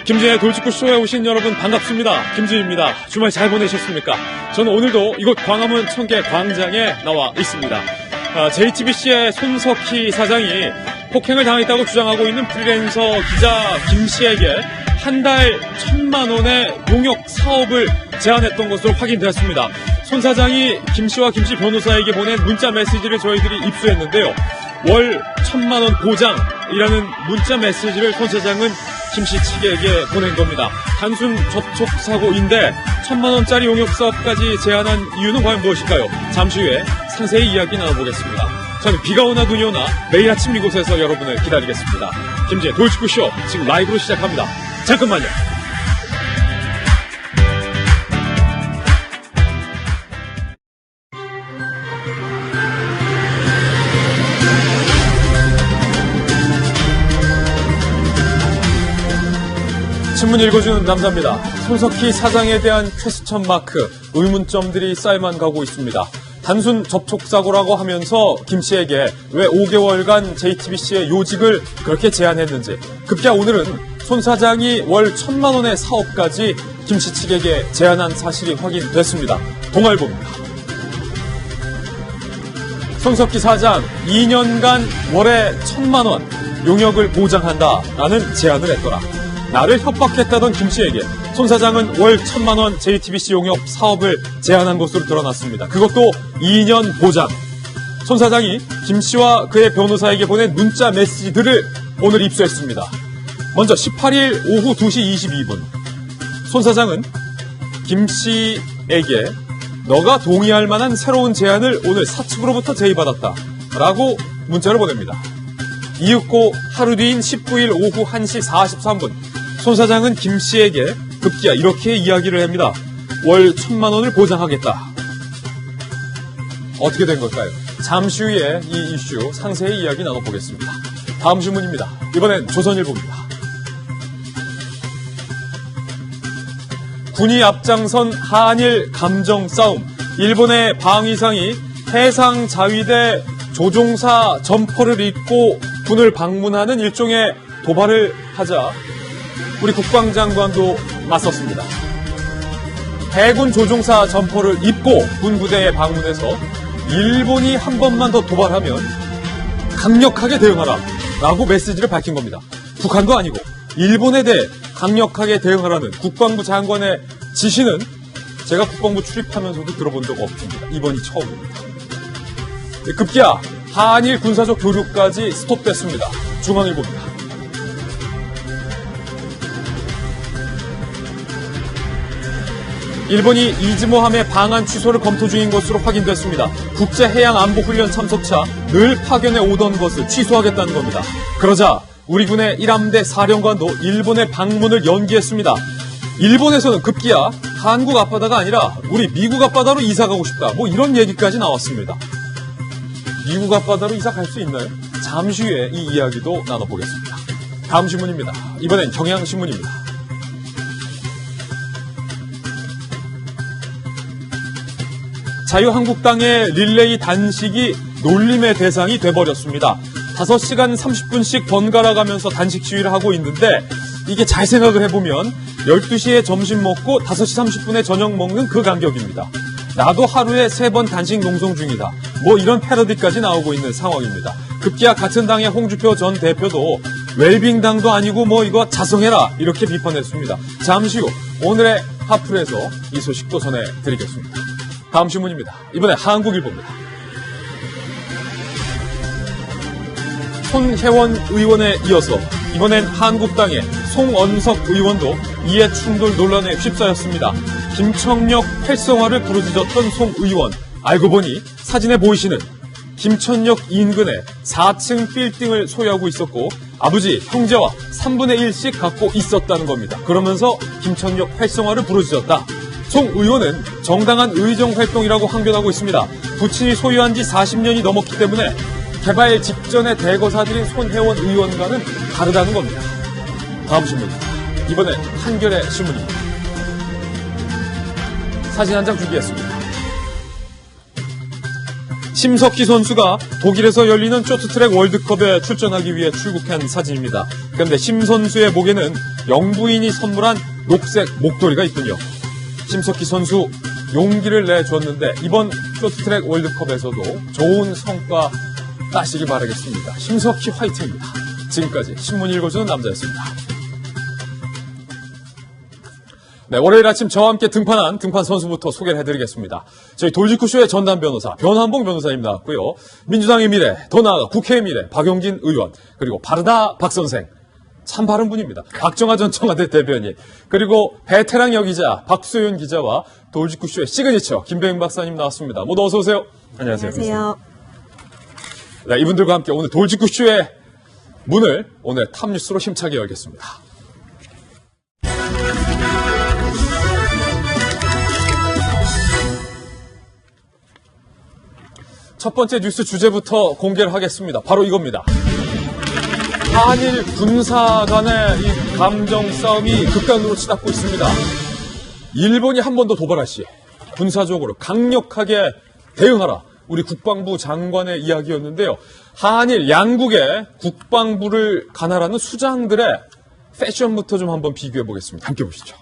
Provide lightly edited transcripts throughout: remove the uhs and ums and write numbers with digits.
김지의 돌직구쇼에 오신 여러분 반갑습니다. 김지입니다. 주말 잘 보내셨습니까? 저는 오늘도 이곳 광화문 청계 광장에 나와 있습니다. JTBC의 손석희 사장이 폭행을 당했다고 주장하고 있는 프리랜서 기자 김 씨에게 한 달 1,000만 원의 용역 사업을 제안했던 것으로 확인되었습니다. 손 사장이 김 씨와 김 씨 변호사에게 보낸 문자 메시지를 저희들이 입수했는데요. 월 1,000만 원 보장이라는 문자 메시지를 손 사장은 김 씨 측에게 보낸 겁니다. 단순 접촉 사고인데 1,000만 원짜리 용역 사업까지 제안한 이유는 과연 무엇일까요? 잠시 후에 상세히 이야기 나눠보겠습니다. 저는 비가 오나 눈이 오나 매일 아침 이곳에서 여러분을 기다리겠습니다. 김지의 돌직구쇼 지금 라이브로 시작합니다. 잠깐만요. 신문 읽어주는 남자입니다. 손석희 사장에 대한 퀘스천 마크, 의문점들이 쌓여만 가고 있습니다. 단순 접촉사고라고 하면서 김 씨에게 왜 5개월간 JTBC의 요직을 그렇게 제안했는지, 급기야 오늘은 손 사장이 월 1,000만 원의 사업까지 김 씨 측에게 제안한 사실이 확인됐습니다. 동아일보입니다. 손석희 사장 2년간 월에 1,000만 원 용역을 보장한다라는 제안을 했더라. 나를 협박했다던 김 씨에게 손 사장은 월 1,000만 원 JTBC 용역 사업을 제안한 것으로 드러났습니다. 그것도 2년 보장. 손 사장이 김 씨와 그의 변호사에게 보낸 문자 메시지들을 오늘 입수했습니다. 먼저 18일 오후 2시 22분. 손 사장은 김 씨에게 너가 동의할 만한 새로운 제안을 오늘 사측으로부터 제의받았다 라고 문자를 보냅니다. 이윽고 하루 뒤인 19일 오후 1시 43분. 손 사장은 김 씨에게 급기야 이렇게 이야기를 합니다. 월 1,000만 원을 보장하겠다. 어떻게 된 걸까요? 잠시 후에 이 이슈 상세히 이야기 나눠보겠습니다. 다음 신문입니다. 이번엔 조선일보입니다. 군이 앞장선 한일 감정 싸움. 일본의 방위상이 해상 자위대 조종사 점퍼를 입고 군을 방문하는 일종의 도발을 하자 우리 국방장관도 맞섰습니다. 해군 조종사 점퍼를 입고 군 부대에 방문해서 일본이 한 번만 더 도발하면 강력하게 대응하라 라고 메시지를 밝힌 겁니다. 북한도 아니고 일본에 대해 강력하게 대응하라는 국방부 장관의 지시는 제가 국방부 출입하면서도 들어본 적 없습니다. 이번이 처음입니다. 급기야 한일 군사적 교류까지 스톱됐습니다. 중앙일보입니다. 일본이 이즈모함의 방한 취소를 검토 중인 것으로 확인됐습니다. 국제해양안보훈련 참석차 늘 파견에 오던 것을 취소하겠다는 겁니다. 그러자 우리 군의 1함대 사령관도 일본의 방문을 연기했습니다. 일본에서는 급기야 한국 앞바다가 아니라 우리 미국 앞바다로 이사 가고 싶다. 뭐 이런 얘기까지 나왔습니다. 미국 앞바다로 이사 갈 수 있나요? 잠시 후에 이 이야기도 나눠보겠습니다. 다음 신문입니다. 이번엔 경향신문입니다. 자유한국당의 릴레이 단식이 놀림의 대상이 돼버렸습니다. 5시간 30분씩 번갈아 가면서 단식 시위를 하고 있는데 이게 잘 생각을 해보면 12시에 점심 먹고 5시 30분에 저녁 먹는 그 간격입니다. 나도 하루에 3번 단식 농성 중이다. 뭐 이런 패러디까지 나오고 있는 상황입니다. 급기야 같은 당의 홍주표 전 대표도 웰빙당도 아니고 뭐 이거 자성해라 이렇게 비판했습니다. 잠시 후 오늘의 하플에서 이 소식도 전해드리겠습니다. 다음 신문입니다. 이번에 한국일보입니다. 손혜원 의원에 이어서 이번엔 한국당의 송언석 의원도 이해 충돌 논란에 휩싸였습니다. 김천역 활성화를 부르짖었던 송 의원. 알고 보니 사진에 보이시는 김천역 인근에 4층 빌딩을 소유하고 있었고 아버지, 형제와 3분의 1씩 갖고 있었다는 겁니다. 그러면서 김천역 활성화를 부르짖었다. 송 의원은 정당한 의정활동이라고 항변하고 있습니다. 부친이 소유한 지 40년이 넘었기 때문에 개발 직전에 대거사들인 손혜원 의원과는 다르다는 겁니다. 다음 신문입니다. 이번엔 한겨레 신문입니다. 사진 한 장 준비했습니다. 심석희 선수가 독일에서 열리는 쇼트트랙 월드컵에 출전하기 위해 출국한 사진입니다. 그런데 심 선수의 목에는 영부인이 선물한 녹색 목도리가 있군요. 심석희 선수 용기를 내줬는데 이번 쇼트트랙 월드컵에서도 좋은 성과 따시길 바라겠습니다. 심석희 화이팅입니다. 지금까지 신문 읽어주는 남자였습니다. 네, 월요일 아침 저와 함께 등판한 등판 선수부터 소개를 해드리겠습니다. 저희 돌직구쇼의 전담 변호사 변환봉 변호사님 나왔고요. 민주당의 미래, 더 나아가 국회의 미래 박용진 의원, 그리고 바르다 박 선생, 참 바른 분입니다. 박정아 전 청와대 대변인, 그리고 베테랑 여기자 박수윤 기자와 돌직구쇼의 시그니처 김배영 박사님 나왔습니다. 모두 어서 오세요. 안녕하세요. 안녕하세요. 네, 이분들과 함께 오늘 돌직구쇼의 문을 오늘 탑뉴스로 힘차게 열겠습니다. 첫 번째 뉴스 주제부터 공개를 하겠습니다. 바로 이겁니다. 한일 군사 간의 이 감정 싸움이 극단으로 치닫고 있습니다. 일본이 한 번 더 도발할 시 군사적으로 강력하게 대응하라. 우리 국방부 장관의 이야기였는데요. 한일 양국의 국방부를 가나라는 수장들의 패션부터 좀 한번 비교해 보겠습니다. 함께 보시죠.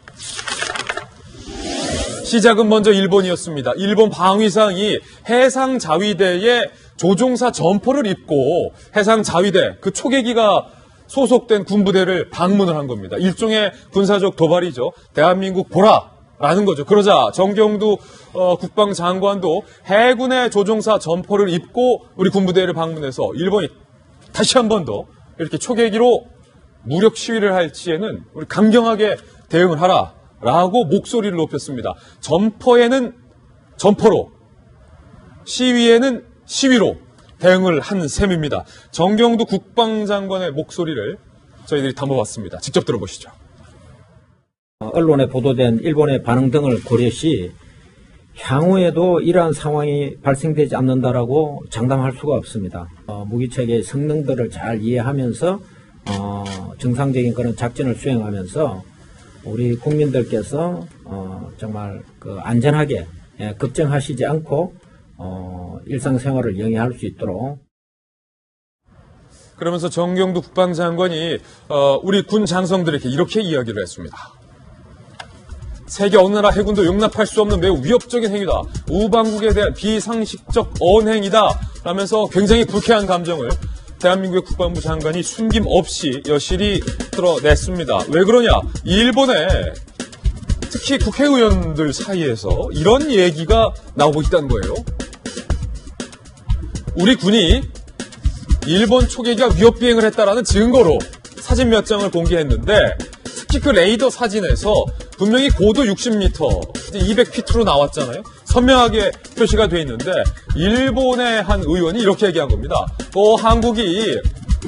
시작은 먼저 일본이었습니다. 일본 방위상이 해상자위대의 조종사 점퍼를 입고 해상자위대 그 초계기가 소속된 군부대를 방문을 한 겁니다. 일종의 군사적 도발이죠. 대한민국 보라라는 거죠. 그러자 정경두 국방장관도 해군의 조종사 점퍼를 입고 우리 군부대를 방문해서 일본이 다시 한 번 더 이렇게 초계기로 무력 시위를 할 시에는 우리 강경하게 대응을 하라. 라고 목소리를 높였습니다. 점퍼에는 점퍼로, 시위에는 시위로 대응을 한 셈입니다. 정경두 국방장관의 목소리를 저희들이 담아봤습니다. 직접 들어보시죠. 언론에 보도된 일본의 반응 등을 고려시 향후에도 이러한 상황이 발생되지 않는다라고 장담할 수가 없습니다. 무기체계의 성능들을 잘 이해하면서 정상적인 그런 작전을 수행하면서 우리 국민들께서 정말 안전하게 급정하시지 않고 일상생활을 영위할 수 있도록. 그러면서 정경두 국방장관이 우리 군 장성들에게 이렇게 이야기를 했습니다. 세계 어느 나라 해군도 용납할 수 없는 매우 위협적인 행위다. 우방국에 대한 비상식적 언행이다. 라면서 굉장히 불쾌한 감정을 대한민국의 국방부 장관이 숨김없이 여실히 드러냈습니다. 왜 그러냐? 일본의 특히 국회의원들 사이에서 이런 얘기가 나오고 있다는 거예요. 우리 군이 일본 초계기가 위협 비행을 했다라는 증거로 사진 몇 장을 공개했는데 특히 그 레이더 사진에서 분명히 고도 60m, 200피트로 나왔잖아요. 선명하게 표시가 돼 있는데 일본의 한 의원이 이렇게 얘기한 겁니다. 한국이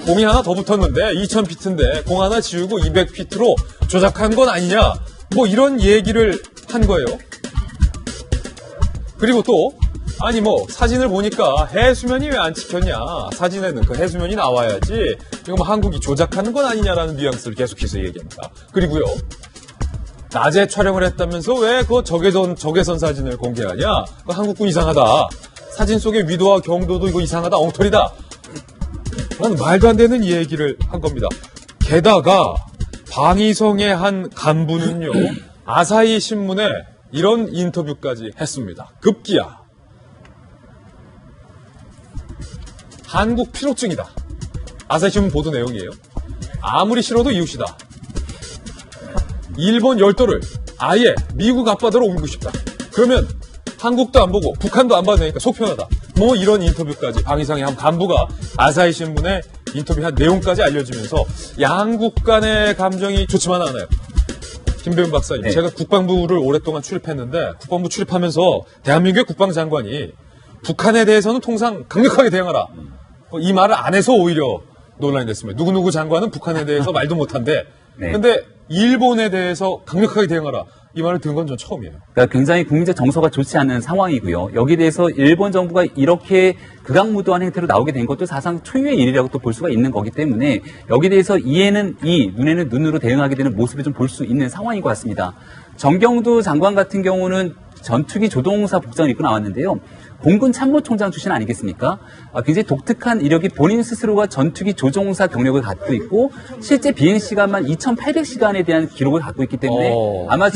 공이 하나 더 붙었는데 2000피트인데 공 하나 지우고 200피트로 조작한 건 아니냐. 뭐 이런 얘기를 한 거예요. 그리고 또 사진을 보니까 해수면이 왜 안 찍혔냐. 사진에는 그 해수면이 나와야지. 이거 뭐 한국이 조작하는 건 아니냐라는 뉘앙스를 계속해서 얘기합니다. 그리고요. 낮에 촬영을 했다면서 왜 그 적외선 사진을 공개하냐? 한국군 이상하다. 사진 속의 위도와 경도도 이거 이상하다. 엉터리다. 라는 말도 안 되는 얘기를 한 겁니다. 게다가 방위성의 한 간부는요. 아사히 신문에 이런 인터뷰까지 했습니다. 급기야. 한국 필요증이다. 아사히 신문 보도 내용이에요. 아무리 싫어도 이웃이다. 일본 열도를 아예 미국 앞바다로 옮기고 싶다. 그러면 한국도 안 보고 북한도 안 받으니까 속 편하다. 뭐 이런 인터뷰까지 방위상의 한 간부가 아사히 신문에 인터뷰한 내용까지 알려지면서 양국 간의 감정이 좋지만 않아요. 김배훈 박사님, 제가 국방부를 오랫동안 출입했는데 국방부 출입하면서 대한민국의 국방장관이 북한에 대해서는 통상 강력하게 대응하라. 이 말을 안 해서 오히려 논란이 됐습니다. 누구누구 장관은 북한에 대해서 말도 못한데 근데 일본에 대해서 강력하게 대응하라. 이 말을 들은 건 전 처음이에요. 그러니까 굉장히 국민적 정서가 좋지 않은 상황이고요. 여기에 대해서 일본 정부가 이렇게 극악무도한 행태로 나오게 된 것도 사상 초유의 일이라고 또 볼 수가 있는 거기 때문에 여기에 대해서 이에는 이, 눈에는 눈으로 대응하게 되는 모습을 좀 볼 수 있는 상황인 것 같습니다. 정경두 장관 같은 경우는 전투기 조종사 복장을 입고 나왔는데요. 공군 참모총장 출신 아니겠습니까? 굉장히 독특한 이력이 본인 스스로가 전투기 조종사 경력을 갖고 있고 실제 비행 시간만 2,800시간에 대한 기록을 갖고 있기 때문에 아마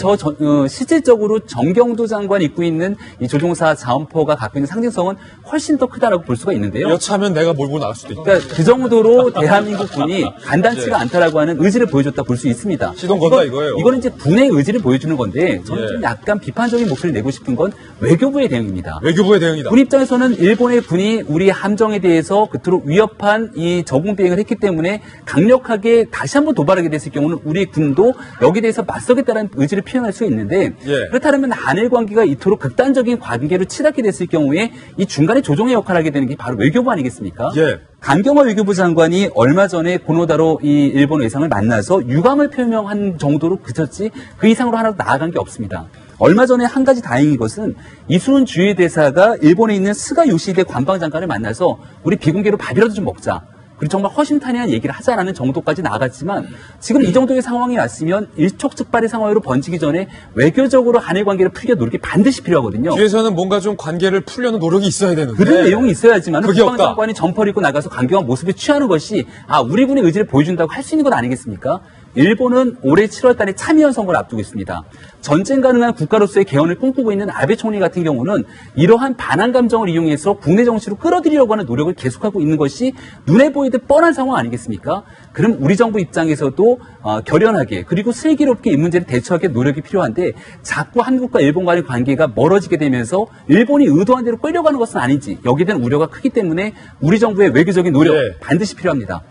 실질적으로 정경도 장관이 입고 있는 이 조종사 자원포가 갖고 있는 상징성은 훨씬 더 크다라고 볼 수가 있는데요. 여차하면 내가 몰고 나갈 수도 있다. 그러니까 그 정도로 대한민국 군이 간단치가 않다라고 하는 의지를 보여줬다 볼 수 있습니다. 시동 건다 이거예요. 이거는 이제 군의 의지를 보여주는 건데 저는 좀 약간 비판적인 목소리를 내고 싶은 건 외교부의 대응입니다. 외교부의 대응이다. 우리 입장에서는 일본의 군이 우리 함정에 대해서 그토록 위협한 이 저공 비행을 했기 때문에 강력하게 다시 한번 도발하게 됐을 경우는 우리 군도 여기에 대해서 맞서겠다는 의지를 표현할 수 있는데 그렇다면 한일 관계가 이토록 극단적인 관계로 치닫게 됐을 경우에 이 중간에 조정의 역할을 하게 되는 게 바로 외교부 아니겠습니까? 강경화 외교부 장관이 얼마 전에 고노다로 이 일본 외상을 만나서 유감을 표명한 정도로 그쳤지 그 이상으로 하나도 나아간 게 없습니다. 얼마 전에 한 가지 다행인 것은 이순훈 주의 대사가 일본에 있는 스가 요시히데 관방장관을 만나서 우리 비공개로 밥이라도 좀 먹자. 그리고 정말 허심탄회한 얘기를 하자라는 정도까지 나갔지만 지금 이 정도의 상황이 왔으면 일촉즉발의 상황으로 번지기 전에 외교적으로 한일 관계를 풀려 노력이 반드시 필요하거든요. 뒤에서는 뭔가 좀 관계를 풀려는 노력이 있어야 되는데 그런 내용이 있어야지만 그게 없다. 국방장관이 점퍼를 입고 나가서 강경한 모습을 취하는 것이 우리 군의 의지를 보여준다고 할 수 있는 것 아니겠습니까? 일본은 올해 7월 달에 참의원 선거를 앞두고 있습니다. 전쟁 가능한 국가로서의 개헌을 꿈꾸고 있는 아베 총리 같은 경우는 이러한 반한 감정을 이용해서 국내 정치로 끌어들이려고 하는 노력을 계속하고 있는 것이 눈에 보이듯 뻔한 상황 아니겠습니까? 그럼 우리 정부 입장에서도 결연하게 그리고 슬기롭게 이 문제를 대처하기 노력이 필요한데 자꾸 한국과 일본 간의 관계가 멀어지게 되면서 일본이 의도한 대로 끌려가는 것은 아닌지 여기에 대한 우려가 크기 때문에 우리 정부의 외교적인 노력 반드시 필요합니다.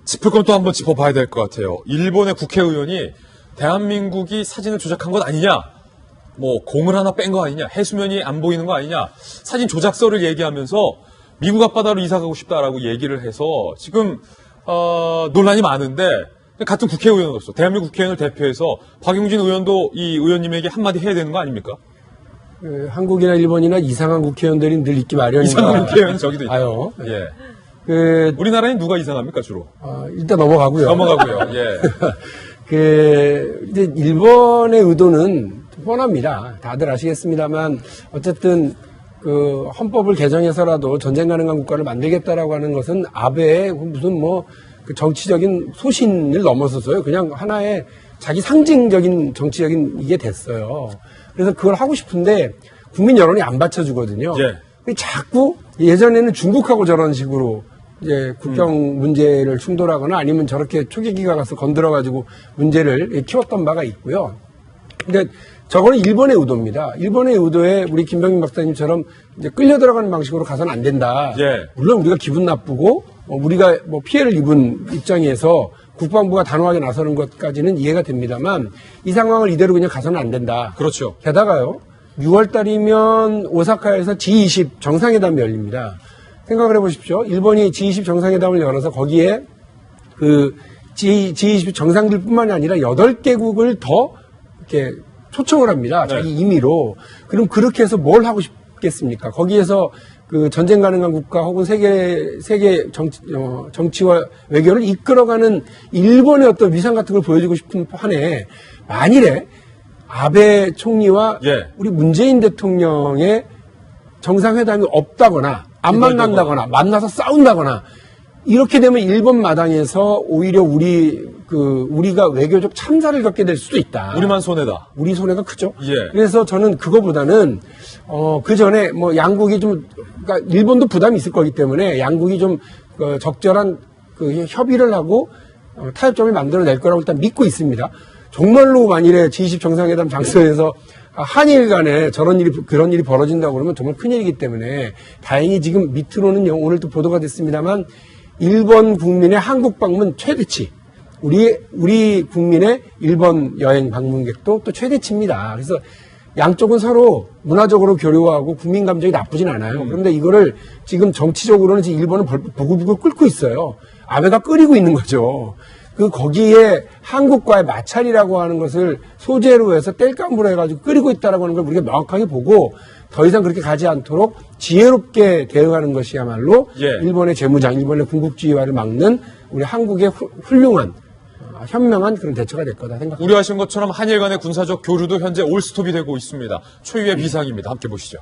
짚을 건 또 한번 짚어봐야 될 것 같아요. 일본의 국회의원이 대한민국이 사진을 조작한 것 아니냐, 뭐 공을 하나 뺀 거 아니냐, 해수면이 안 보이는 거 아니냐, 사진 조작서를 얘기하면서 미국 앞바다로 이사 가고 싶다라고 얘기를 해서 지금 논란이 많은데 같은 국회의원으로서 대한민국 국회의원을 대표해서 박용진 의원도 이 의원님에게 한마디 해야 되는 거 아닙니까? 한국이나 일본이나 이상한 국회의원들이 늘 있기 마련이다. 이상한 국회의원 저기도 있다. 아요. 우리나라엔 누가 이상합니까 주로? 일단 넘어가고요. 넘어가고요. 이제 일본의 의도는 뻔합니다. 다들 아시겠습니다만 어쨌든 그 헌법을 개정해서라도 전쟁 가능한 국가를 만들겠다라고 하는 것은 아베의 무슨 그 정치적인 소신을 넘어서서요. 그냥 하나의 자기 상징적인 정치적인 이게 됐어요. 그래서 그걸 하고 싶은데 국민 여론이 안 받쳐주거든요. 자꾸 예전에는 중국하고 저런 식으로 이제 국경 문제를 충돌하거나 아니면 저렇게 초계기가 가서 건드려가지고 문제를 키웠던 바가 있고요. 근데 저거는 일본의 의도입니다. 일본의 의도에 우리 김병민 박사님처럼 이제 끌려 들어가는 방식으로 가서는 안 된다. 물론 우리가 기분 나쁘고 우리가 피해를 입은 입장에서 국방부가 단호하게 나서는 것까지는 이해가 됩니다만 이 상황을 이대로 그냥 가서는 안 된다. 그렇죠. 게다가요. 6월 달이면 오사카에서 G20 정상회담이 열립니다. 생각을 해보십시오. 일본이 G20 정상회담을 열어서 거기에 그 G20 정상들뿐만이 아니라 8개국을 더 이렇게 초청을 합니다. 자기 임의로. 그럼 그렇게 해서 뭘 하고 싶겠습니까? 거기에서 그 전쟁 가능한 국가 혹은 세계 정치와 외교를 이끌어가는 일본의 어떤 위상 같은 걸 보여주고 싶은 판에 만일에 아베 총리와 우리 문재인 대통령의 정상회담이 없다거나 안 만난다거나 만나서 싸운다거나 이렇게 되면 일본 마당에서 오히려 우리가 외교적 참사를 겪게 될 수도 있다. 우리만 손해다. 우리 손해가 크죠. 그래서 저는 그거보다는 그 전에 양국이 그러니까 일본도 부담이 있을 거기 때문에 양국이 좀 적절한 그 협의를 하고 타협점을 만들어낼 거라고 일단 믿고 있습니다. 정말로 만일에 G20 정상회담 장소에서 한일 간에 그런 일이 벌어진다고 그러면 정말 큰일이기 때문에 다행히 지금 밑으로는 오늘 또 보도가 됐습니다만 일본 국민의 한국 방문 최대치. 우리 국민의 일본 여행 방문객도 또 최대치입니다. 그래서 양쪽은 서로 문화적으로 교류하고 국민 감정이 나쁘진 않아요. 그런데 이거를 지금 정치적으로는 지금 일본은 부글부글 끓고 있어요. 아베가 끓이고 있는 거죠. 거기에 한국과의 마찰이라고 하는 것을 소재로 해서 땔감으로 해가지고 끓이고 있다라고 하는 걸 우리가 명확하게 보고 더 이상 그렇게 가지 않도록 지혜롭게 대응하는 것이야말로 일본의 재무장, 일본의 군국주의화를 막는 우리 한국의 훌륭한 현명한 그런 대처가 될 거다 생각합니다. 우려하신 것처럼 한일 간의 군사적 교류도 현재 올스톱이 되고 있습니다. 초유의 비상입니다. 함께 보시죠.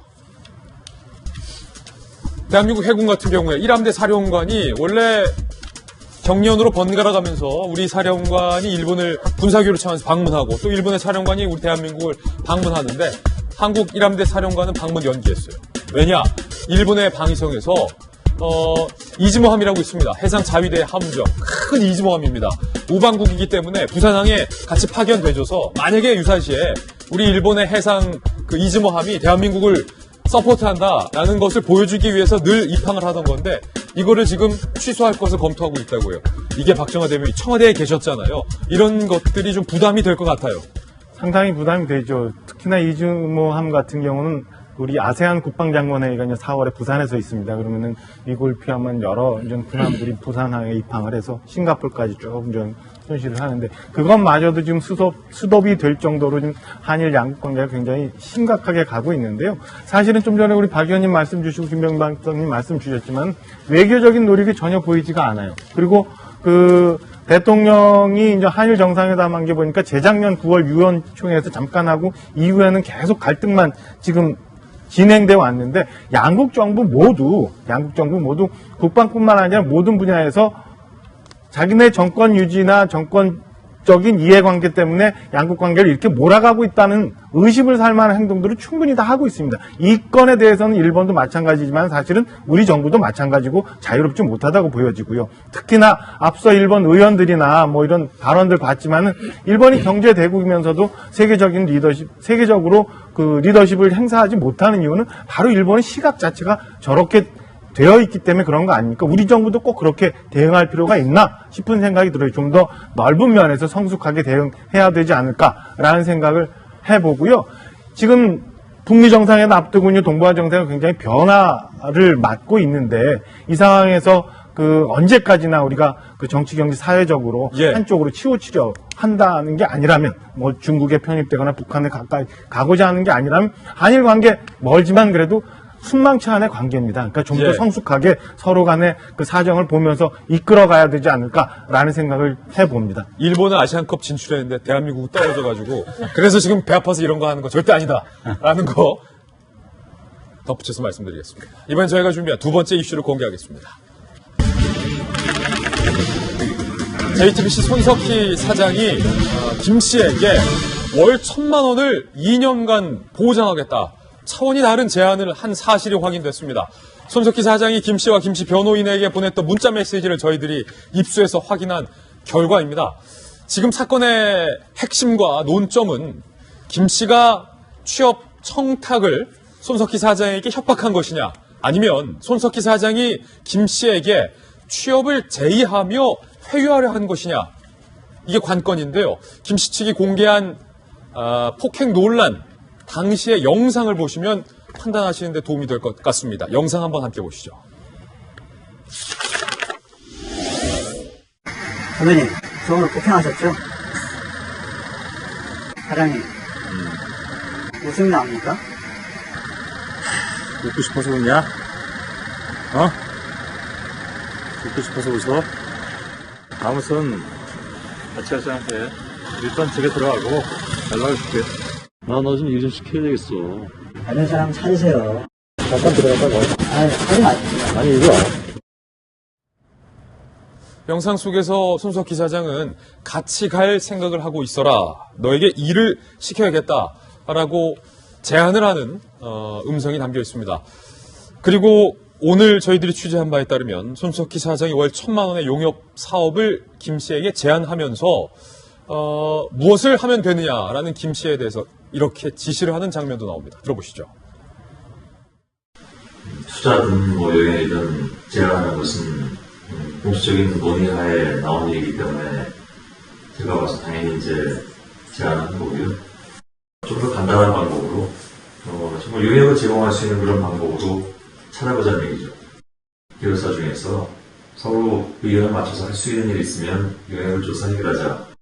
대한민국 해군 같은 경우에 1함대 사령관이 원래 경련으로 번갈아 가면서 우리 사령관이 일본을 군사교류차원에서 방문하고 또 일본의 사령관이 우리 대한민국을 방문하는데 한국 1함대 사령관은 방문 연기했어요. 왜냐? 일본의 방위성에서 이즈모함이라고 있습니다. 해상 자위대 함정. 큰 이즈모함입니다. 우방국이기 때문에 부산항에 같이 파견돼줘서 만약에 유사시에 우리 일본의 해상 그 이즈모함이 대한민국을 서포트한다라는 것을 보여주기 위해서 늘 입항을 하던 건데 이거를 지금 취소할 것을 검토하고 있다고요. 이게 박정화 대통령이 청와대에 계셨잖아요. 이런 것들이 좀 부담이 될 것 같아요. 상당히 부담이 되죠. 특히나 이즈모함 같은 경우는 우리 아세안 국방장관회의가 이제 4월에 부산에서 있습니다. 그러면은 미국을 피함한 여러 군함들이 부산항에 입항을 해서 싱가포르까지 쭉 손실을 하는데 그것마저도 지금 수덥이 될 정도로 지금 한일 양국 관계가 굉장히 심각하게 가고 있는데요. 사실은 좀 전에 우리 박 의원님 말씀 주시고 김병방님 말씀 주셨지만 외교적인 노력이 전혀 보이지가 않아요. 그리고 대통령이 이제 한일 정상회담 한 게 보니까 재작년 9월 유엔총회에서 잠깐 하고 이후에는 계속 갈등만 지금 진행되어 왔는데 양국 정부 모두 국방뿐만 아니라 모든 분야에서 자기네 정권 유지나 정권적인 이해관계 때문에 양국 관계를 이렇게 몰아가고 있다는 의심을 살 만한 행동들을 충분히 다 하고 있습니다. 이 건에 대해서는 일본도 마찬가지지만 사실은 우리 정부도 마찬가지고 자유롭지 못하다고 보여지고요. 특히나 앞서 일본 의원들이나 뭐 이런 발언들 봤지만은 일본이 경제 대국이면서도 세계적으로 그 리더십을 행사하지 못하는 이유는 바로 일본의 시각 자체가 저렇게 되어 있기 때문에 그런 거 아닙니까? 우리 정부도 꼭 그렇게 대응할 필요가 있나 싶은 생각이 들어요. 좀 더 넓은 면에서 성숙하게 대응해야 되지 않을까라는 생각을 해보고요. 지금 북미 정상회담 앞두고 있는 동북아 정상회담이 굉장히 변화를 맞고 있는데 이 상황에서 언제까지나 우리가 정치, 경제, 사회적으로 한쪽으로 치우치려 한다는 게 아니라면 뭐 중국에 편입되거나 북한에 가까이 가고자 하는 게 아니라면 한일 관계 멀지만 그래도 순망치 않은 관계입니다. 그러니까 좀 더 성숙하게 서로 간의 그 사정을 보면서 이끌어가야 되지 않을까라는 생각을 해봅니다. 일본은 아시안컵 진출했는데 대한민국은 떨어져가지고 그래서 지금 배 아파서 이런 거 하는 거 절대 아니다라는 거 덧붙여서 말씀드리겠습니다. 이번 저희가 준비한 두 번째 이슈를 공개하겠습니다. JTBC 손석희 사장이 김 씨에게 월 1,000만 원을 2년간 보장하겠다. 차원이 다른 제안을 한 사실이 확인됐습니다. 손석희 사장이 김 씨와 김 씨 변호인에게 보냈던 문자 메시지를 저희들이 입수해서 확인한 결과입니다. 지금 사건의 핵심과 논점은 김 씨가 취업 청탁을 손석희 사장에게 협박한 것이냐 아니면 손석희 사장이 김 씨에게 취업을 제의하며 회유하려 한 것이냐 이게 관건인데요. 김 씨 측이 공개한 폭행 논란 당시의 영상을 보시면 판단하시는 데 도움이 될 것 같습니다. 영상 한번 함께 보시죠. 선배님, 저 오늘 폭행하셨죠? 사장님, 웃음이 나옵니까? 웃고 싶어서 웃냐? 웃고 싶어서 웃어? 아무튼 같이 하자한테 일단 집에 들어가고 연락을 줄게. 나 너 좀 일 좀 시켜야 되겠어. 다른 사람 찾으세요. 잠깐 들어갔다가. 하지 마십시오. 아니 이리 와. 영상 속에서 손석희 사장은 같이 갈 생각을 하고 있어라. 너에게 일을 시켜야겠다라고 제안을 하는 음성이 담겨 있습니다. 그리고 오늘 저희들이 취재한 바에 따르면 손석희 사장이 월 1,000만 원의 용역 사업을 김 씨에게 제안하면서 무엇을 하면 되느냐라는 김 씨에 대해서 이렇게 지시를 하는 장면도 나옵니다. 들어보시죠. 투자든 뭐 여행이든 제안하는 것은 공식적인 논의하에 나온 얘기이기 때문에 제가 봐서 당연히 이제 제안하는 거고요. 좀 더 간단한 방법으로 정말 용역을 제공할 수 있는 그런 방법으로 찾아보자는 얘기죠. 기획사 중에서 서로 의견을 맞춰서 할 수 있는 일이 있으면 용역을 조사 해결하자.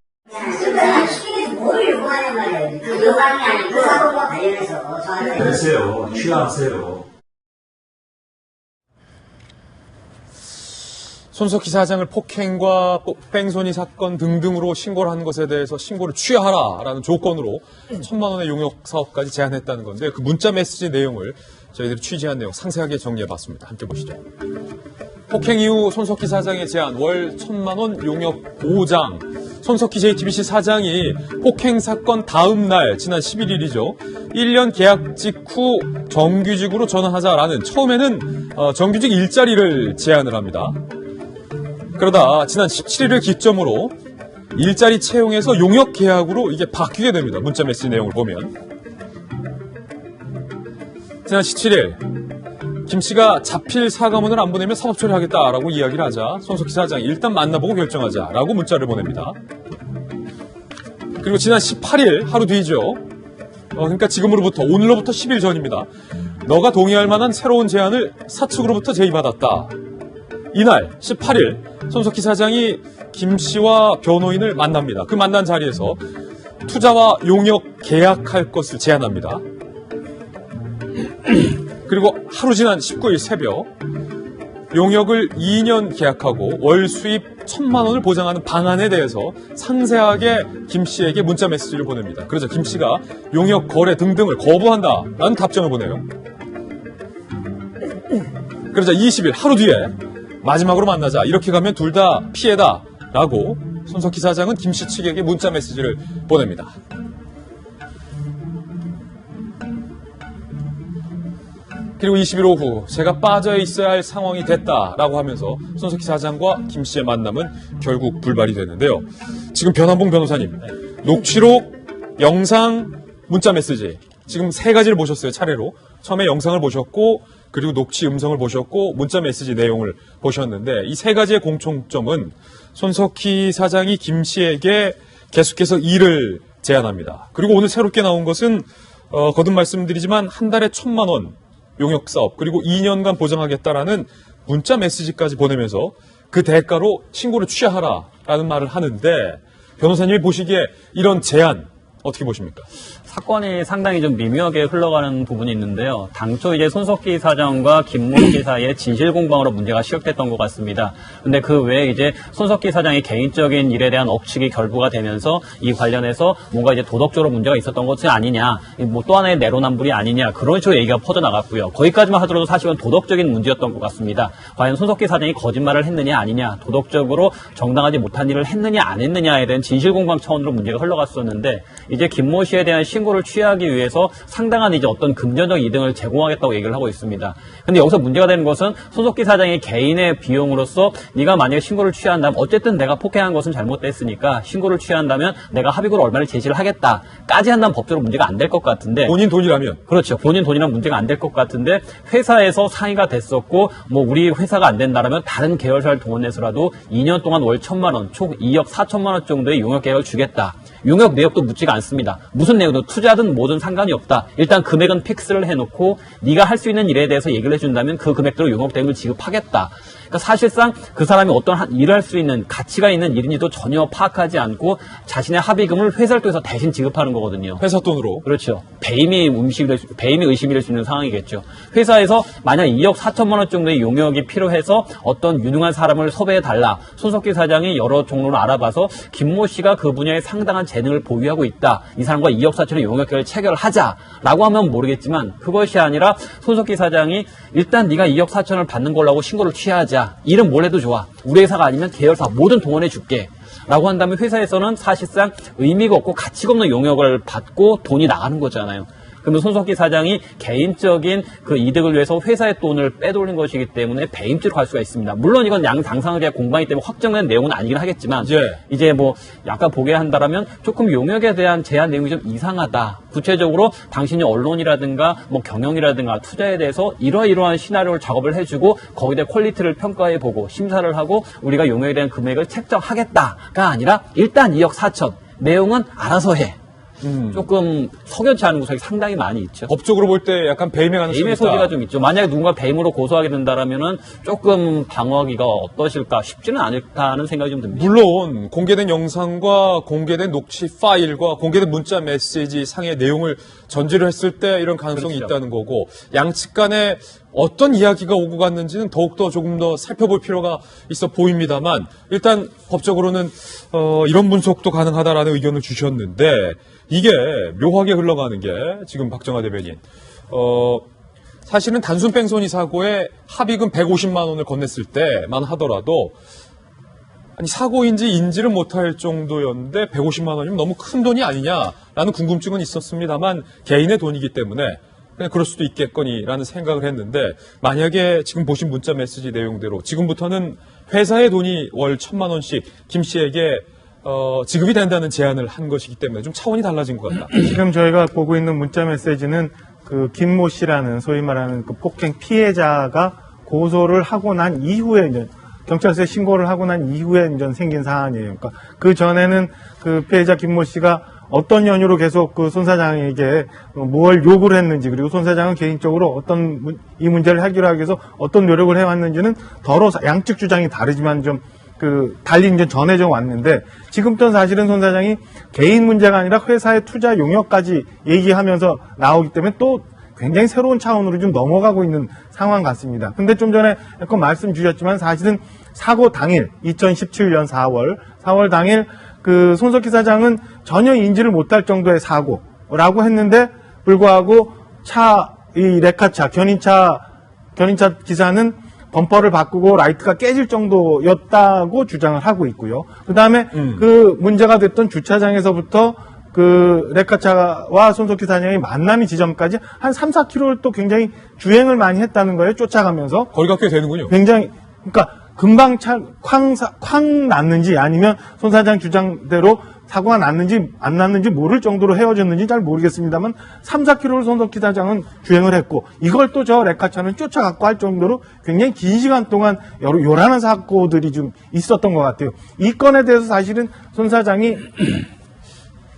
뭘 요구하는 말이에요? 그 요구하는 게 아니고 그 사업과 관련해서 저한테 되세요. 취하세요. 손석희 사장을 폭행과 뺑소니 사건 등등으로 신고를 한 것에 대해서 신고를 취하하라라는 조건으로 1,000만 원의 용역 사업까지 제안했다는 건데 그 문자 메시지 내용을 저희들이 취재한 내용 상세하게 정리해봤습니다. 함께 보시죠. 폭행 이후 손석희 사장의 제안 월 1,000만 원 용역 보장. 손석희 JTBC 사장이 폭행 사건 다음 날 지난 11일이죠. 1년 계약직 후 정규직으로 전환하자라는 처음에는 정규직 일자리를 제안을 합니다. 그러다 지난 17일을 기점으로 일자리 채용에서 용역 계약으로 이게 바뀌게 됩니다. 문자 메시지 내용을 보면. 지난 17일 김 씨가 자필 사과문을 안 보내면 사법 처리하겠다라고 이야기를 하자 손석희 사장이 일단 만나보고 결정하자라고 문자를 보냅니다. 그리고 지난 18일 하루 뒤죠. 그러니까 지금으로부터 오늘로부터 10일 전입니다. 너가 동의할 만한 새로운 제안을 사측으로부터 제의받았다. 이날 18일 손석희 사장이 김 씨와 변호인을 만납니다. 그 만난 자리에서 투자와 용역 계약할 것을 제안합니다. 그리고 하루 지난 19일 새벽 용역을 2년 계약하고 월 수입 1,000만 원을 보장하는 방안에 대해서 상세하게 김 씨에게 문자 메시지를 보냅니다. 그러자 김 씨가 용역 거래 등등을 거부한다라는 답장을 보내요. 그러자 20일 하루 뒤에 마지막으로 만나자. 이렇게 가면 둘 다 피해다라고 손석희 사장은 김 씨 측에게 문자 메시지를 보냅니다. 그리고 20일 오후 제가 빠져 있어야 할 상황이 됐다라고 하면서 손석희 사장과 김 씨의 만남은 결국 불발이 됐는데요. 지금 변한봉 변호사님, 녹취록, 영상, 문자 메시지 지금 세 가지를 보셨어요. 차례로. 처음에 영상을 보셨고 그리고 녹취 음성을 보셨고 문자 메시지 내용을 보셨는데 이 세 가지의 공통점은 손석희 사장이 김 씨에게 계속해서 일을 제안합니다. 그리고 오늘 새롭게 나온 것은 거듭 말씀드리지만 한 달에 1,000만 원 용역 사업 그리고 2년간 보장하겠다라는 문자 메시지까지 보내면서 그 대가로 신고를 취하하라라는 말을 하는데 변호사님이 보시기에 이런 제안 어떻게 보십니까? 사건이 상당히 좀 미묘하게 흘러가는 부분이 있는데요. 당초 이제 손석희 사장과 김모 씨 사이에 진실 공방으로 문제가 시작됐던 것 같습니다. 근데 그 외에 이제 손석희 사장의 개인적인 일에 대한 억측이 결부가 되면서 이 관련해서 뭔가 이제 도덕적으로 문제가 있었던 것이 아니냐, 뭐 또 하나의 내로남불이 아니냐 그런 식으로 얘기가 퍼져나갔고요. 거기까지만 하더라도 사실은 도덕적인 문제였던 것 같습니다. 과연 손석희 사장이 거짓말을 했느냐 아니냐, 도덕적으로 정당하지 못한 일을 했느냐 안 했느냐에 대한 진실 공방 차원으로 문제가 흘러갔었는데 이제 김모 씨에 대한 신고를 취하기 위해서 상당한 이제 어떤 금전적 이득을 제공하겠다고 얘기를 하고 있습니다. 근데 여기서 문제가 되는 것은 손석희 사장의 개인의 비용으로서 네가 만약에 신고를 취한다면 어쨌든 내가 폭행한 것은 잘못됐으니까 신고를 취한다면 내가 합의금을 얼마를 제시를 하겠다까지 한다면 법적으로 문제가 안 될 것 같은데 본인 돈이라면 그렇죠. 본인 돈이랑 문제가 안 될 것 같은데 회사에서 상의가 됐었고 뭐 우리 회사가 안 된다라면 다른 계열사를 동원해서라도 2년 동안 월 1,000만 원, 총 2억 4천만 원 정도의 용역 계약을 주겠다. 용역 내역도 묻지가 않습니다. 무슨 내용도 투자든 뭐든 상관이 없다. 일단 금액은 픽스를 해놓고 네가 할 수 있는 일에 대해서 얘기를 해준다면 그 금액대로 용역 대금을 지급하겠다. 그러니까 사실상 그 사람이 어떤 일을 할 수 있는 가치가 있는 일인지도 전혀 파악하지 않고 자신의 합의금을 회사를 통해서 대신 지급하는 거거든요. 회사 돈으로. 그렇죠. 배임이 의심이 될 수 있는 상황이겠죠. 회사에서 만약 2억 4천만 원 정도의 용역이 필요해서 어떤 유능한 사람을 섭외해달라. 손석희 사장이 여러 종로를 알아봐서 김모 씨가 그 분야에 상당한 재능을 보유하고 있다. 이 사람과 2억 4천의 용역 계약을 체결하자라고 하면 모르겠지만 그것이 아니라 손석희 사장이 일단 네가 2억 4천을 받는 걸로 하고 신고를 취하자. 일은 뭘 해도 좋아. 우리 회사가 아니면 계열사 뭐든 동원해 줄게. 라고 한다면 회사에서는 사실상 의미가 없고 가치가 없는 용역을 받고 돈이 나가는 거잖아요. 그러면 손석희 사장이 개인적인 그 이득을 위해서 회사의 돈을 빼돌린 것이기 때문에 배임죄로 갈 수가 있습니다. 물론 이건 양 당사자에 대한 공방이기 때문에 확정된 내용은 아니긴 하겠지만 이제 뭐 약간 보게 한다라면 조금 용역에 대한 제한 내용이 좀 이상하다. 구체적으로 당신이 언론이라든가 뭐 경영이라든가 투자에 대해서 이러이러한 시나리오를 작업을 해주고 거기에 대한 퀄리티를 평가해보고 심사를 하고 우리가 용역에 대한 금액을 책정하겠다가 아니라 일단 2억 4천 내용은 알아서 해. 조금 석연치 않은 구석이 상당히 많이 있죠. 법적으로 볼 때 약간 배임의 가능성이 배임의 있다. 소지가 좀 있죠. 만약에 누군가 배임으로 고소하게 된다라면은 조금 방어하기가 어떠실까 쉽지는 않을까하는 생각이 좀 듭니다. 물론 공개된 영상과 공개된 녹취 파일과 공개된 문자 메시지 상의 내용을 전제로 했을 때 이런 가능성이 그렇죠. 있다는 거고 양측 간에 어떤 이야기가 오고 갔는지는 더욱더 조금 더 살펴볼 필요가 있어 보입니다만 일단 법적으로는 이런 분석도 가능하다라는 의견을 주셨는데 이게 묘하게 흘러가는 게 지금 박정하 대변인 사실은 단순 뺑소니 사고에 합의금 150만 원을 건넸을 때만 하더라도 아니 사고인지 인지를 못할 정도였는데 150만 원이면 너무 큰 돈이 아니냐라는 궁금증은 있었습니다만 개인의 돈이기 때문에 그냥 그럴 수도 있겠거니라는 생각을 했는데 만약에 지금 보신 문자 메시지 내용대로 지금부터는 회사의 돈이 월 1,000만 원씩 김 씨에게 지급이 된다는 제안을 한 것이기 때문에 좀 차원이 달라진 것 같다. 지금 저희가 보고 있는 문자 메시지는 그 김모 씨라는 소위 말하는 그 폭행 피해자가 고소를 하고 난 이후에 이제 경찰서에 신고를 하고 난 이후에 이제 생긴 사안이에요. 그러니까 그 전에는 그 피해자 김모 씨가 어떤 연유로 계속 그 손 사장에게 뭘 요구를 했는지 그리고 손 사장은 개인적으로 어떤 이 문제를 해결하기 위해서 어떤 노력을 해왔는지는 더러 양측 주장이 다르지만 좀 달리 이제 전해져 왔는데 지금부터는 사실은 손 사장이 개인 문제가 아니라 회사의 투자 용역까지 얘기하면서 나오기 때문에 또 굉장히 새로운 차원으로 좀 넘어가고 있는 상황 같습니다. 근데 좀 전에 약간 말씀 주셨지만 사실은 사고 당일 2017년 4월 당일 그 손석희 사장은 전혀 인지를 못할 정도의 사고라고 했는데 불구하고 이 레카차 견인차 기사는 범퍼를 바꾸고 라이트가 깨질 정도였다고 주장을 하고 있고요. 그 다음에 그 문제가 됐던 주차장에서부터 그 레카차와 손석희 사장이 만나는 지점까지 한 3, 4km를 또 굉장히 주행을 많이 했다는 거예요. 쫓아가면서. 거리가 꽤 되는군요. 굉장히, 그러니까 금방 쾅 났는지 아니면 손 사장 주장대로 사고가 났는지 안 났는지 모를 정도로 헤어졌는지 잘 모르겠습니다만 3, 4km를 손석희 사장은 주행을 했고 이걸 또 저 레카차는 쫓아갖고 할 정도로 굉장히 긴 시간 동안 요란한 사고들이 좀 있었던 것 같아요. 이 건에 대해서 사실은 손 사장이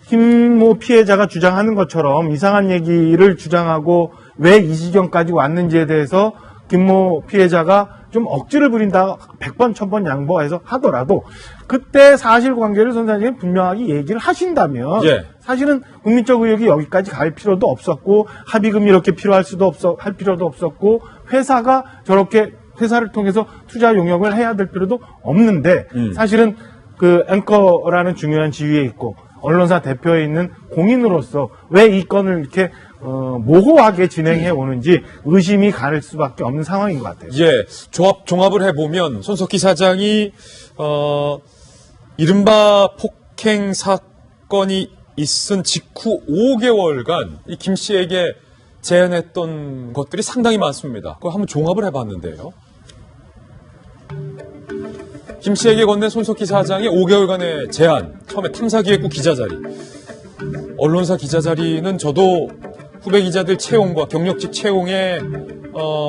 김모 피해자가 주장하는 것처럼 이상한 얘기를 주장하고 왜 이 지경까지 왔는지에 대해서 김모 피해자가 좀 억지를 부린다 100번 1000번 양보해서 하더라도 그때 사실관계를 손 사장이 분명하게 얘기를 하신다면 사실은 국민적 의혹이 여기까지 갈 필요도 없었고 합의금이 이렇게 할 필요도 없었고 회사가 저렇게 회사를 통해서 투자 용역을 해야 될 필요도 없는데 사실은 그 앵커라는 중요한 지위에 있고 언론사 대표에 있는 공인으로서 왜 이 건을 이렇게 모호하게 진행해 오는지 의심이 갈 수밖에 없는 상황인 것 같아요. 종합을 해보면 손석희 사장이 이른바 폭행 사건이 있은 직후 5개월간 이 김 씨에게 제안했던 것들이 상당히 많습니다. 그거 한번 종합을 해봤는데요. 김 씨에게 건넨 손석희 사장의 5개월간의 제안, 처음에 탐사기획부 기자 자리, 언론사 기자 자리는 저도 후배 기자들 채용과 경력직 채용에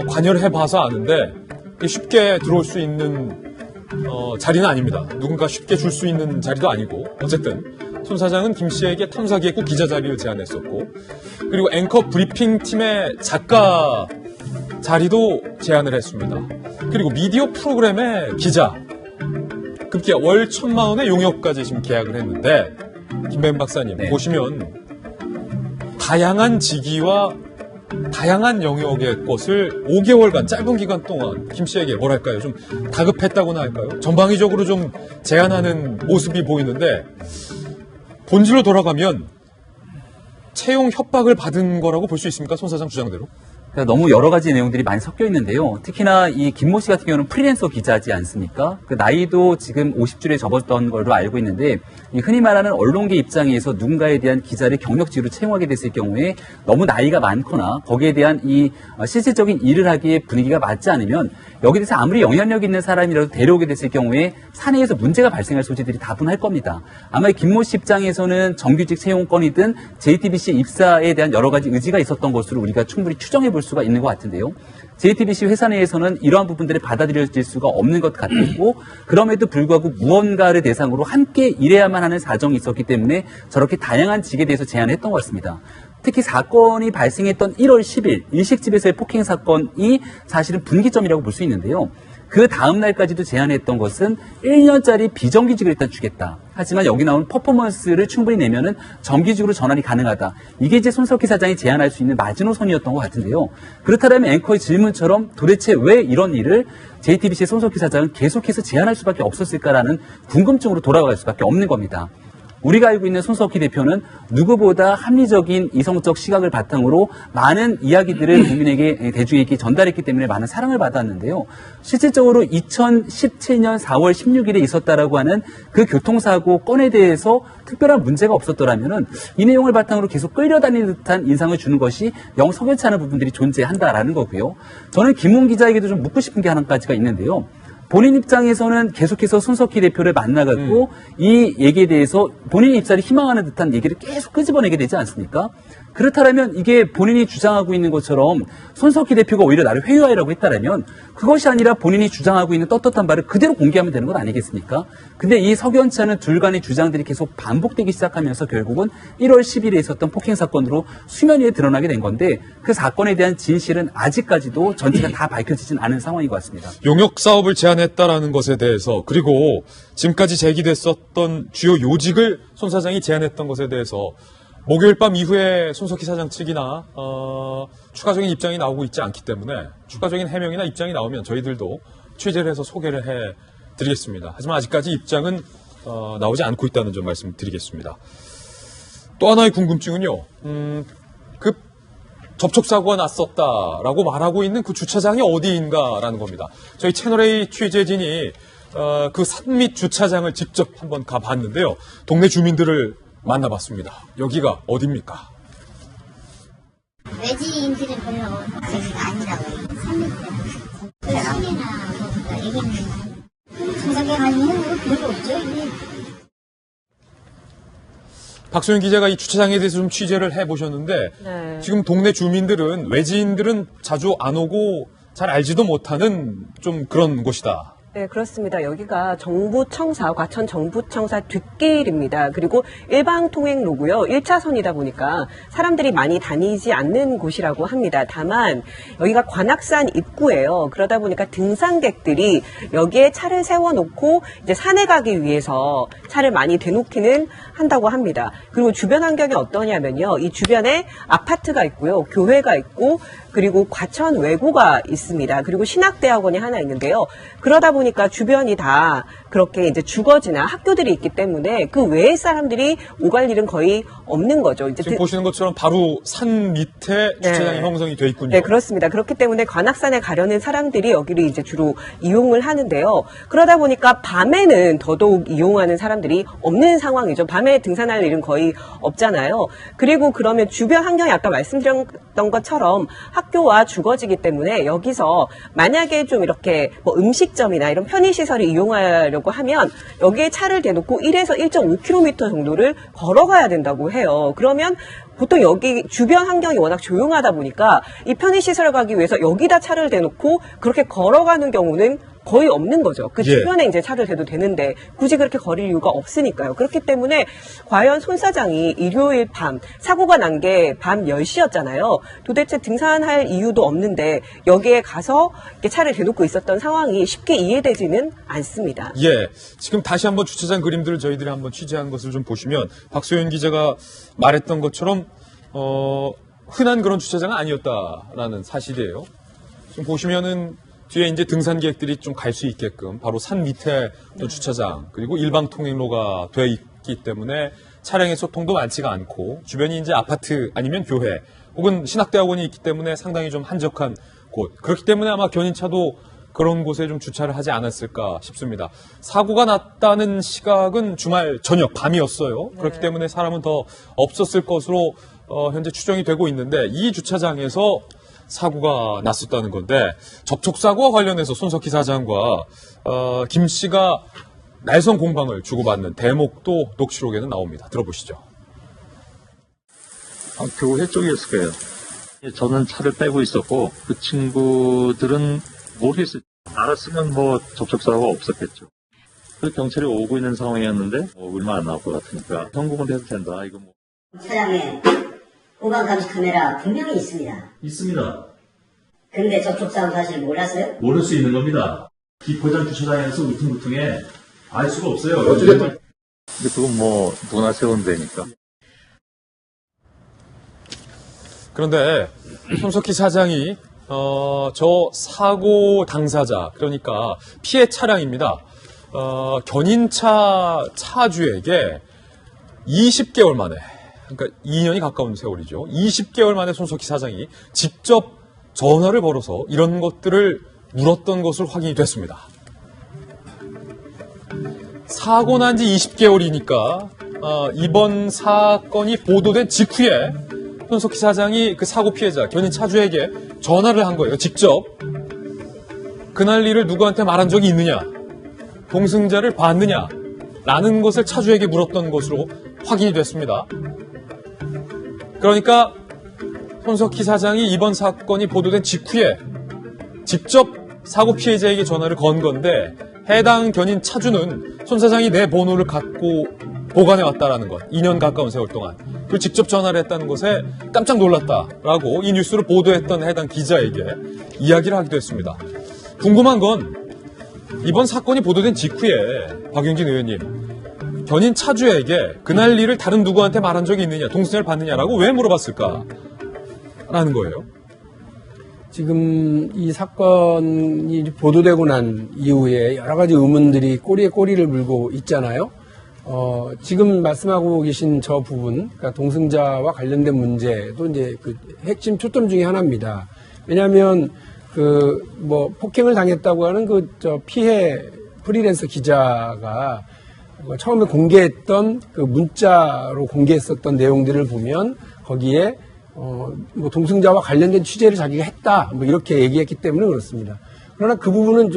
관여를 해봐서 아는데 쉽게 들어올 수 있는 자리는 아닙니다. 누군가 쉽게 줄 수 있는 자리도 아니고 어쨌든 손 사장은 김 씨에게 탐사기획부 기자 자리를 제안했었고 그리고 앵커 브리핑팀의 작가 자리도 제안을 했습니다. 그리고 미디어 프로그램의 기자 급기야 월 1,000만 원의 용역까지 지금 계약을 했는데 김배은 박사님 보시면 다양한 직위와 다양한 영역의 것을 5개월간 짧은 기간 동안 김 씨에게 뭐랄까요 좀 다급했다고나 할까요 전방위적으로 좀 제안하는 모습이 보이는데 본질로 돌아가면 채용 협박을 받은 거라고 볼 수 있습니까? 손 사장 주장대로? 너무 여러 가지 내용들이 많이 섞여 있는데요. 특히나 이 김모 씨 같은 경우는 프리랜서 기자지 않습니까? 그 나이도 지금 50줄에 접었던 걸로 알고 있는데 이 흔히 말하는 언론계 입장에서 누군가에 대한 기자를 경력직으로 채용하게 됐을 경우에 너무 나이가 많거나 거기에 대한 이 실질적인 일을 하기에 분위기가 맞지 않으면 여기에 대해서 아무리 영향력 있는 사람이라도 데려오게 됐을 경우에 사내에서 문제가 발생할 소지들이 다분할 겁니다. 아마 김모 씨 입장에서는 정규직 채용건이든 JTBC 입사에 대한 여러 가지 의지가 있었던 것으로 우리가 충분히 추정해 볼 수가 있는 것 같은데요. JTBC 회사 내에서는 이러한 부분들이 받아들여질 수가 없는 것 같았고 그럼에도 불구하고 무언가를 대상으로 함께 일해야만 하는 사정이 있었기 때문에 저렇게 다양한 직에 대해서 제안을 했던 것 같습니다. 특히 사건이 발생했던 1월 10일 일식집에서의 폭행 사건이 사실은 분기점이라고 볼 수 있는데요. 그 다음 날까지도 제안했던 것은 1년짜리 비정규직을 일단 주겠다. 하지만 여기 나온 퍼포먼스를 충분히 내면은 정규직으로 전환이 가능하다. 이게 이제 손석희 사장이 제안할 수 있는 마지노선이었던 것 같은데요. 그렇다면 앵커의 질문처럼 도대체 왜 이런 일을 JTBC의 손석희 사장은 계속해서 제안할 수밖에 없었을까라는 궁금증으로 돌아갈 수밖에 없는 겁니다. 우리가 알고 있는 손석희 대표는 누구보다 합리적인 이성적 시각을 바탕으로 많은 이야기들을 국민에게, 대중에게 전달했기 때문에 많은 사랑을 받았는데요. 실질적으로 2017년 4월 16일에 있었다라고 하는 그 교통사고 건에 대해서 특별한 문제가 없었더라면은 이 내용을 바탕으로 계속 끌려다니는 듯한 인상을 주는 것이 영 석연치 않은 부분들이 존재한다라는 거고요. 저는 김웅 기자에게도 좀 묻고 싶은 게 한 가지가 있는데요. 본인 입장에서는 계속해서 손석희 대표를 만나갖고 이 얘기에 대해서 본인 입사를 희망하는 듯한 얘기를 계속 끄집어내게 되지 않습니까? 그렇다면 이게 본인이 주장하고 있는 것처럼 손석희 대표가 오히려 나를 회유하라고 했다라면 그것이 아니라 본인이 주장하고 있는 떳떳한 바를 그대로 공개하면 되는 건 아니겠습니까? 근데 이 석연치 않은 둘 간의 주장들이 계속 반복되기 시작하면서 결국은 1월 10일에 있었던 폭행 사건으로 수면 위에 드러나게 된 건데 그 사건에 대한 진실은 아직까지도 전체가 다 밝혀지진 않은 상황인 것 같습니다. 용역 사업을 제안했다라는 것에 대해서 그리고 지금까지 제기됐었던 주요 요직을 손 사장이 제안했던 것에 대해서 목요일 밤 이후에 손석희 사장 측이나 추가적인 입장이 나오고 있지 않기 때문에 추가적인 해명이나 입장이 나오면 저희들도 취재를 해서 소개를 해드리겠습니다. 하지만 아직까지 입장은 나오지 않고 있다는 점 말씀드리겠습니다. 또 하나의 궁금증은요. 그 접촉사고가 났었다라고 말하고 있는 그 주차장이 어디인가라는 겁니다. 저희 채널A 취재진이 그 산 밑 주차장을 직접 한번 가봤는데요. 동네 주민들을 만나봤습니다. 여기가 어디입니까? 외지인들은 별로 저기가 아니라고요. 3m. 시내나 뭐 여기는 정상에 가는 건 별로 없죠. 박소연 기자가 이 주차장에 대해서 좀 취재를 해보셨는데 네. 지금 동네 주민들은 외지인들은 자주 안 오고 잘 알지도 못하는 좀 그런 곳이다. 네, 그렇습니다. 여기가 정부청사, 과천 정부청사 뒷길입니다. 그리고 일방통행로고요. 1차선이다 보니까 사람들이 많이 다니지 않는 곳이라고 합니다. 다만 여기가 관악산 입구예요. 그러다 보니까 등산객들이 여기에 차를 세워놓고 이제 산에 가기 위해서 차를 많이 대놓기는 한다고 합니다. 그리고 주변 환경이 어떠냐면요. 이 주변에 아파트가 있고요. 교회가 있고 그리고 과천 외고가 있습니다. 그리고 신학대학원이 하나 있는데요. 그러다 보니까 주변이 다 그렇게 이제 주거지나 학교들이 있기 때문에 그 외의 사람들이 오갈 일은 거의 없는 거죠. 이제 지금 보시는 것처럼 바로 산 밑에 주차장이 형성이 돼 있군요. 네, 그렇습니다. 그렇기 때문에 관악산에 가려는 사람들이 여기를 이제 주로 이용을 하는데요. 그러다 보니까 밤에는 더더욱 이용하는 사람들이 없는 상황이죠. 밤에 등산할 일은 거의 없잖아요. 그리고 그러면 주변 환경이 아까 말씀드렸던 것처럼 학교와 주거지기 때문에 여기서 만약에 좀 이렇게 뭐 음식점이나 이런 편의시설을 이용하려고 하면 여기에 차를 대놓고 1에서 1.5km 정도를 걸어가야 된다고 해요. 그러면 보통 여기 주변 환경이 워낙 조용하다 보니까 이 편의시설을 가기 위해서 여기다 차를 대놓고 그렇게 걸어가는 경우는 거의 없는 거죠. 그 주변에 이제 차를 대도 되는데 굳이 그렇게 거릴 이유가 없으니까요. 그렇기 때문에 과연 손 사장이 일요일 밤 사고가 난 게 밤 10시였잖아요. 도대체 등산할 이유도 없는데 여기에 가서 이렇게 차를 대놓고 있었던 상황이 쉽게 이해되지는 않습니다. 예, 지금 다시 한번 주차장 그림들을 저희들이 한번 취재한 것을 좀 보시면 박소연 기자가 말했던 것처럼 흔한 그런 주차장은 아니었다라는 사실이에요. 지금 보시면은 뒤에 이제 등산객들이 좀 갈 수 있게끔 바로 산 밑에 또 주차장 그리고 일방 통행로가 돼 있기 때문에 차량의 소통도 많지가 않고 주변이 이제 아파트 아니면 교회 혹은 신학대학원이 있기 때문에 상당히 좀 한적한 곳. 그렇기 때문에 아마 견인차도 그런 곳에 좀 주차를 하지 않았을까 싶습니다. 사고가 났다는 시각은 주말 저녁 밤이었어요. 그렇기 때문에 사람은 더 없었을 것으로 현재 추정이 되고 있는데 이 주차장에서 사고가 났었다는 건데 접촉사고와 관련해서 손석희 사장과 김 씨가 날선 공방을 주고받는 대목도 녹취록에는 나옵니다. 들어보시죠. 교회 쪽이었을 거예요. 저는 차를 빼고 있었고 그 친구들은 모르겠어요. 알았으면 뭐 접촉사고가 없었겠죠. 그 경찰이 오고 있는 상황이었는데 얼마 안 나올 것 같으니까 성공은 해도 된다. 이거 뭐. 차량에 후방 감시 카메라 분명히 있습니다. 있습니다. 근데 접촉사고 사실 몰랐어요? 모를 수 있는 겁니다. 비포장 주차장에서 울퉁불퉁해 알 수가 없어요. 근데 그건 뭐 누나 세우면 되니까. 그런데 손석희 사장이 저 사고 당사자 그러니까 피해 차량입니다. 견인차 차주에게 20개월 만에, 그러니까 2년이 가까운 세월이죠. 20개월 만에 손석희 사장이 직접 전화를 걸어서 이런 것들을 물었던 것으로 확인이 됐습니다. 사고 난 지 20개월이니까 이번 사건이 보도된 직후에 손석희 사장이 그 사고 피해자 견인 차주에게 전화를 한 거예요. 직접. 그날 일을 누구한테 말한 적이 있느냐, 동승자를 봤느냐 라는 것을 차주에게 물었던 것으로 확인이 됐습니다. 그러니까 손석희 사장이 이번 사건이 보도된 직후에 직접 사고 피해자에게 전화를 건 건데, 해당 견인 차주는 손 사장이 내 번호를 갖고 보관해 왔다라는 것, 2년 가까운 세월 동안 그 직접 전화를 했다는 것에 깜짝 놀랐다라고 이 뉴스를 보도했던 해당 기자에게 이야기를 하기도 했습니다. 궁금한 건 이번 사건이 보도된 직후에 박용진 의원님, 견인 차주에게 그날 일을 다른 누구한테 말한 적이 있느냐, 동승자를 봤느냐라고 왜 물어봤을까? 라는 거예요. 지금 이 사건이 보도되고 난 이후에 여러 가지 의문들이 꼬리에 꼬리를 물고 있잖아요. 지금 말씀하고 계신 저 부분, 그러니까 동승자와 관련된 문제도 이제 그 핵심 초점 중에 하나입니다. 왜냐하면 폭행을 당했다고 하는 피해 프리랜서 기자가 처음에 공개했던 그 문자로 공개했었던 내용들을 보면 거기에 동승자와 관련된 취재를 자기가 했다, 이렇게 얘기했기 때문에 그렇습니다. 그러나 그 부분은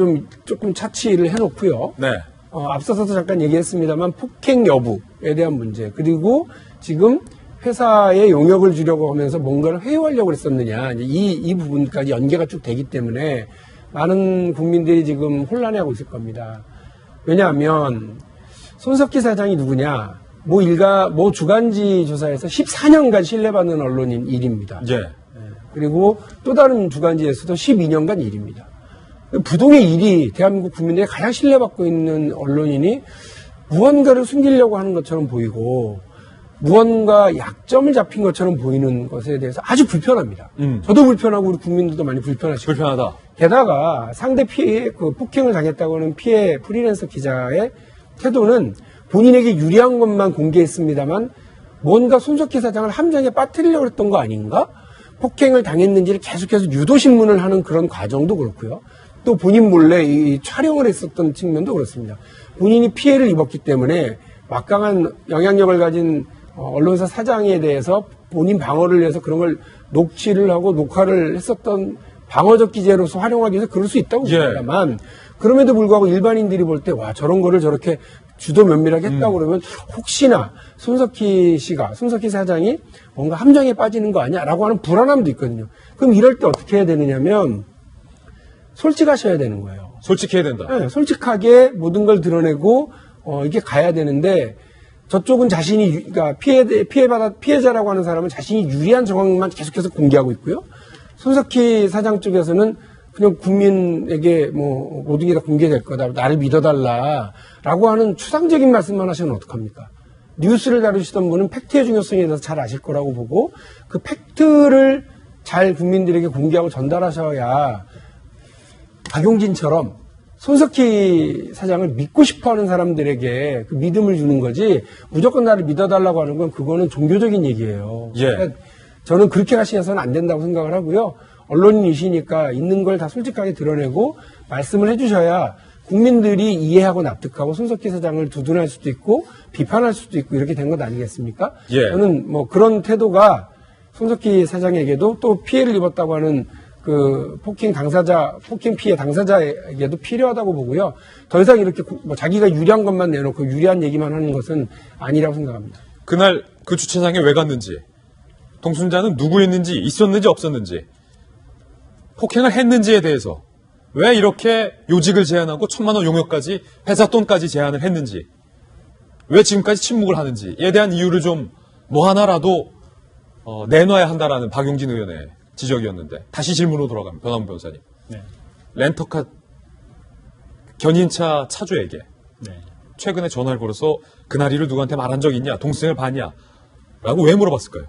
조금 차치를 해놓고요. 네. 앞서서도 잠깐 얘기했습니다만 폭행 여부에 대한 문제, 그리고 지금 회사에 용역을 주려고 하면서 뭔가를 회유하려고 했었느냐, 이 부분까지 연계가 쭉 되기 때문에 많은 국민들이 지금 혼란해하고 있을 겁니다. 왜냐하면 손석희 사장이 누구냐? 모 주간지 조사에서 14년간 신뢰받는 언론인 1위입니다. 예. 그리고 또 다른 주간지에서도 12년간 1위입니다. 부동의 1위, 대한민국 국민들이 가장 신뢰받고 있는 언론인이 무언가를 숨기려고 하는 것처럼 보이고 무언가 약점을 잡힌 것처럼 보이는 것에 대해서 아주 불편합니다. 저도 불편하고 우리 국민들도 많이 불편하시고. 불편하다. 게다가 상대 폭행을 당했다고 하는 피해 프리랜서 기자의 태도는 본인에게 유리한 것만 공개했습니다만 뭔가 손석희 사장을 함정에 빠뜨리려고 했던 거 아닌가? 폭행을 당했는지를 계속해서 유도신문을 하는 그런 과정도 그렇고요. 또 본인 몰래 이 촬영을 했었던 측면도 그렇습니다. 본인이 피해를 입었기 때문에 막강한 영향력을 가진 언론사 사장에 대해서 본인 방어를 위해서 그런 걸 녹취를 하고 녹화를 했었던 방어적 기재로서 활용하기 위해서 그럴 수 있다고 봅니다만, 그럼에도 불구하고 일반인들이 볼 때 와, 저런 거를 저렇게 주도 면밀하게 했다고 그러면 혹시나 손석희 사장이 뭔가 함정에 빠지는 거 아니야? 라고 하는 불안함도 있거든요. 그럼 이럴 때 어떻게 해야 되느냐면 솔직하셔야 되는 거예요. 솔직해야 된다. 네, 솔직하게 모든 걸 드러내고 이게 가야 되는데, 저쪽은 자신이, 그러니까 피해자라고 하는 사람은 자신이 유리한 정황만 계속해서 공개하고 있고요. 손석희 사장 쪽에서는 그냥 국민에게 모든 게 다 공개될 거다, 나를 믿어달라라고 하는 추상적인 말씀만 하시면 어떡합니까? 뉴스를 다루시던 분은 팩트의 중요성에 대해서 잘 아실 거라고 보고, 그 팩트를 잘 국민들에게 공개하고 전달하셔야 박용진처럼 손석희 사장을 믿고 싶어하는 사람들에게 그 믿음을 주는 거지, 무조건 나를 믿어달라고 하는 건 그거는 종교적인 얘기예요. 예. 그러니까 저는 그렇게 하셔서는 안 된다고 생각을 하고요. 언론인이시니까 있는 걸 다 솔직하게 드러내고 말씀을 해주셔야 국민들이 이해하고 납득하고 손석희 사장을 두둔할 수도 있고 비판할 수도 있고 이렇게 된 것 아니겠습니까? 예. 저는 그런 태도가 손석희 사장에게도 또 피해를 입었다고 하는 그 폭행 피해 당사자에게도 필요하다고 보고요. 더 이상 이렇게 자기가 유리한 것만 내놓고 유리한 얘기만 하는 것은 아니라고 생각합니다. 그날 그 주차장에 왜 갔는지, 동승자는 누구였는지, 있었는지 없었는지, 폭행을 했는지에 대해서 왜 이렇게 요직을 제한하고 1,000만 원 용역까지, 회사 돈까지 제한을 했는지, 왜 지금까지 침묵을 하는지에 대한 이유를 좀 하나라도 내놔야 한다라는 박용진 의원의 지적이었는데, 다시 질문으로 돌아갑니다. 변함 변호사님. 네. 렌터카 견인차 차주에게 네. 최근에 전화를 걸어서 그날 일을 누구한테 말한 적 있냐, 동승을 봤냐 라고 왜 물어봤을까요?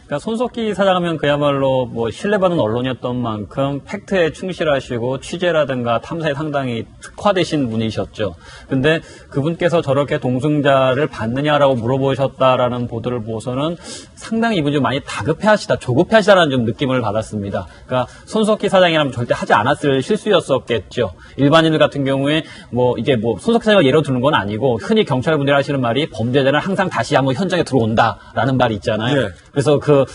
그러니까 손석희 사장하면 그야말로 뭐 신뢰받는 언론이었던 만큼 팩트에 충실하시고 취재라든가 탐사에 상당히 특화되신 분이셨죠. 근데 그분께서 저렇게 동승자를 받느냐라고 물어보셨다라는 보도를 보고서는 상당히 이분이 좀 많이 다급해하시다, 조급해하시다라는 좀 느낌을 받았습니다. 그러니까 손석희 사장이라면 절대 하지 않았을 실수였었겠죠. 일반인들 같은 경우에 뭐 이게 뭐 손석희 사장을 예로 드는 건 아니고 흔히 경찰분들이 하시는 말이 범죄자는 항상 다시 한번 현장에 들어온다라는 말이 있잖아요. 네. 그래서 그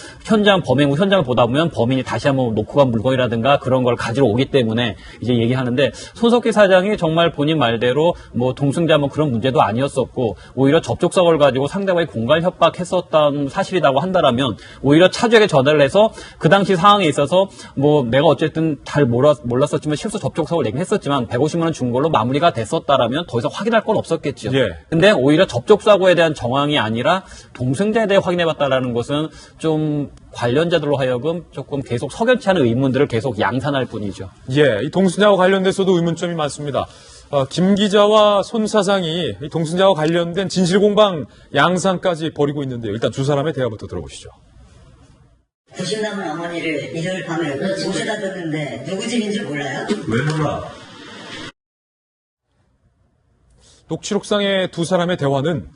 범행 후 현장을 보다 보면 범인이 다시 한번 놓고 간 물건이라든가 그런 걸 가지러 오기 때문에 이제 얘기하는데 손석희 사장이 정말 본인 말대로 뭐 동승자 뭐 그런 문제도 아니었었고 오히려 접촉사고를 가지고 상대방이 공갈 협박했었던 사실이라고 한다라면 오히려 차주에게 전화를 해서 그 당시 상황에 있어서 뭐 내가 어쨌든 잘 몰랐었지만 실수 접촉사고를 내긴 했었지만 150만 원 준 걸로 마무리가 됐었다라면 더 이상 확인할 건 없었겠죠. 예. 근데 오히려 접촉사고에 대한 정황이 아니라 동승자에 대해 확인해봤다라는 것은 좀 관련자들로 하여금 조금 계속 석연치 않은 의문들을 계속 양산할 뿐이죠. 예, 이 동승자와 관련돼서도 의문점이 많습니다. 김 기자와 손 사장이 이 동승자와 관련된 진실공방 양상까지 벌이고 있는데요. 일단 두 사람의 대화부터 들어보시죠. 부신 남은 어머니를 일요일 밤에 모셔다 뒀는데 누구 집인지 몰라요? 왜 몰라? 녹취록상의 두 사람의 대화는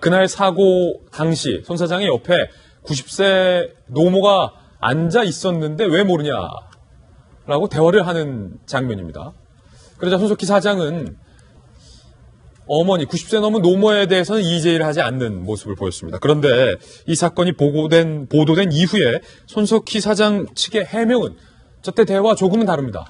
그날 사고 당시 손 사장의 옆에 90세 노모가 앉아 있었는데 왜 모르냐라고 대화를 하는 장면입니다. 그러자 손석희 사장은 어머니 90세 넘은 노모에 대해서는 이의제기를 하지 않는 모습을 보였습니다. 그런데 이 사건이 보도된 이후에 손석희 사장 측의 해명은 저때 대화와 조금은 다릅니다.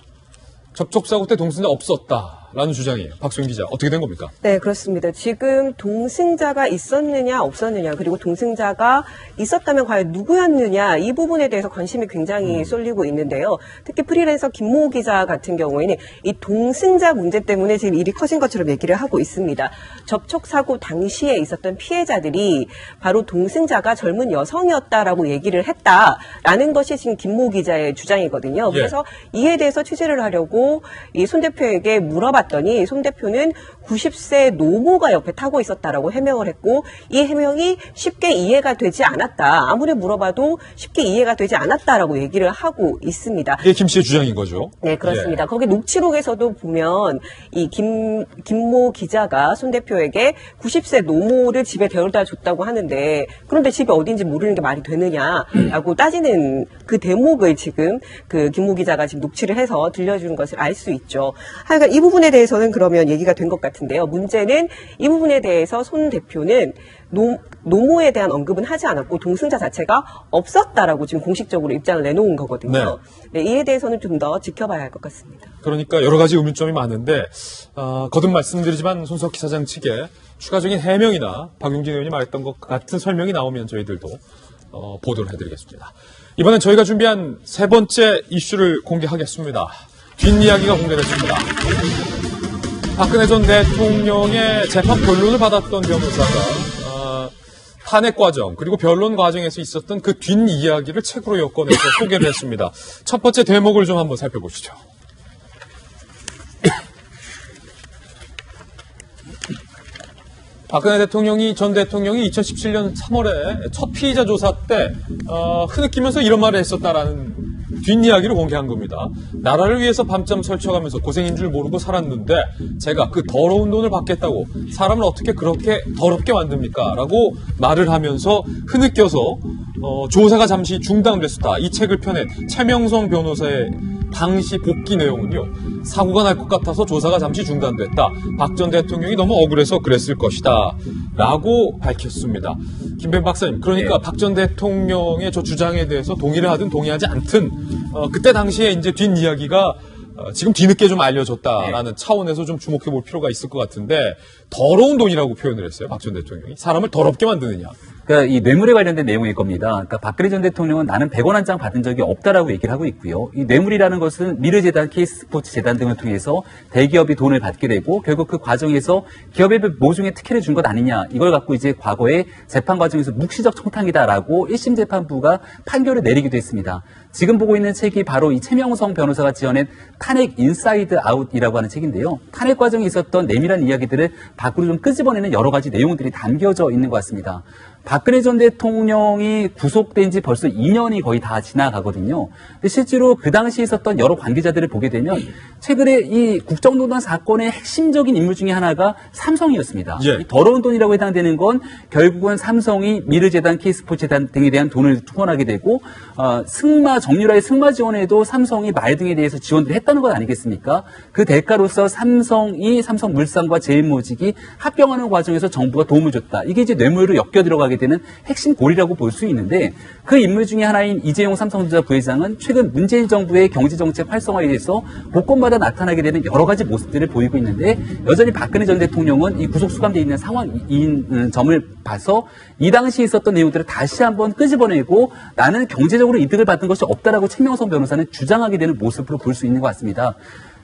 접촉사고 때 동승자 없었다라는 주장이에요. 박소영 기자, 어떻게 된 겁니까? 네, 그렇습니다. 지금 동승자가 있었느냐 없었느냐 그리고 동승자가 있었다면 과연 누구였느냐 이 부분에 대해서 관심이 굉장히 쏠리고 있는데요. 특히 프리랜서 김모 기자 같은 경우에는 이 동승자 문제 때문에 지금 일이 커진 것처럼 얘기를 하고 있습니다. 접촉사고 당시에 있었던 피해자들이 바로 동승자가 젊은 여성이었다라고 얘기를 했다라는 것이 지금 김모 기자의 주장이거든요. 그래서 이에 대해서 취재를 하려고 이 손 대표에게 물어봤더니 손 대표는 90세 노모가 옆에 타고 있었다라고 해명을 했고 이 해명이 쉽게 이해가 되지 않았다. 아무리 물어봐도 쉽게 이해가 되지 않았다라고 얘기를 하고 있습니다. 이게 김 씨의 주장인 거죠? 네, 그렇습니다. 거기 녹취록에서도 보면 이 김모 기자가 손 대표에게 90세 노모를 집에 데려다 줬다고 하는데 그런데 집이 어딘지 모르는 게 말이 되느냐라고 따지는 그 대목을 지금 그 김모 기자가 지금 녹취를 해서 들려주는 것을 알 수 있죠. 하여간 이 부분에 대해서는 그러면 얘기가 된 것 같은데요. 문제는 이 부분에 대해서 손 대표는 노모에 대한 언급은 하지 않았고 동승자 자체가 없었다라고 지금 공식적으로 입장을 내놓은 거거든요. 네, 이에 대해서는 좀 더 지켜봐야 할 것 같습니다. 그러니까 여러 가지 의문점이 많은데 거듭 말씀드리지만 손석희 사장 측에 추가적인 해명이나 박용진 의원이 말했던 것 같은 설명이 나오면 저희들도 보도를 해드리겠습니다. 이번엔 저희가 준비한 세 번째 이슈를 공개하겠습니다. 뒷이야기가 공개됐습니다. 박근혜 전 대통령의 재판 변론을 받았던 변호사가 탄핵 과정 그리고 변론 과정에서 있었던 그 뒷이야기를 책으로 엮어내서 소개를 했습니다. 첫 번째 대목을 좀 한번 살펴보시죠. 박근혜 전 대통령이 2017년 3월에 첫 피의자 조사 때 흐느끼면서 이런 말을 했었다라는 뒷이야기를 공개한 겁니다. 나라를 위해서 밤잠 설쳐가면서 고생인 줄 모르고 살았는데 제가 그 더러운 돈을 받겠다고 사람을 어떻게 그렇게 더럽게 만듭니까? 라고 말을 하면서 흐느껴서 조사가 잠시 중단됐었다. 이 책을 펴낸 최명성 변호사의 당시 복귀 내용은요. 사고가 날 것 같아서 조사가 잠시 중단됐다. 박 전 대통령이 너무 억울해서 그랬을 것이다. 라고 밝혔습니다. 김弁박사님, 그러니까 박 전 대통령의 저 주장에 대해서 동의를 하든 동의하지 않든 그때 당시에 이제 뒷이야기가 지금 뒤늦게 좀 알려졌다라는 차원에서 좀 주목해 볼 필요가 있을 것 같은데 더러운 돈이라고 표현을 했어요. 박 전 대통령이. 사람을 더럽게 만드느냐. 그러니까 이 뇌물에 관련된 내용일 겁니다. 그러니까 박근혜 전 대통령은 나는 100원 한 장 받은 적이 없다라고 얘기를 하고 있고요. 이 뇌물이라는 것은 미르재단, K스포츠 재단 등을 통해서 대기업이 돈을 받게 되고 결국 그 과정에서 기업의 모종의 특혜를 준 것 아니냐. 이걸 갖고 이제 과거에 재판 과정에서 묵시적 청탁이다라고 1심 재판부가 판결을 내리기도 했습니다. 지금 보고 있는 책이 바로 이 최명성 변호사가 지어낸 탄핵 인사이드 아웃이라고 하는 책인데요. 탄핵 과정에 있었던 내밀한 이야기들을 밖으로 좀 끄집어내는 여러 가지 내용들이 담겨져 있는 것 같습니다. 박근혜 전 대통령이 구속된 지 벌써 2년이 거의 다 지나가거든요. 근데 실제로 그 당시에 있었던 여러 관계자들을 보게 되면 최근에 이 국정농단 사건의 핵심적인 인물 중에 하나가 삼성이었습니다. 예. 이 더러운 돈이라고 해당되는 건 결국은 삼성이 미르재단, K스포츠재단 등에 대한 돈을 투혼하게 되고 정유라의 승마 지원에도 삼성이 말 등에 대해서 지원을 했다는 것 아니겠습니까? 그 대가로서 삼성이 삼성물산과 제일모직이 합병하는 과정에서 정부가 도움을 줬다. 이게 이제 뇌물로 엮여 들어가게 되는 핵심 고리라고 볼 수 있는데 그 인물 중에 하나인 이재용 삼성전자 부회장은 최근 문재인 정부의 경제정책 활성화에 대해서 곳곳마다 나타나게 되는 여러 가지 모습들을 보이고 있는데 여전히 박근혜 전 대통령은 이 구속 수감되어 있는 상황인 점을 봐서 이 당시에 있었던 내용들을 다시 한번 끄집어내고 나는 경제적으로 이득을 받은 것이 없다라고 최명선 변호사는 주장하게 되는 모습으로 볼 수 있는 것 같습니다.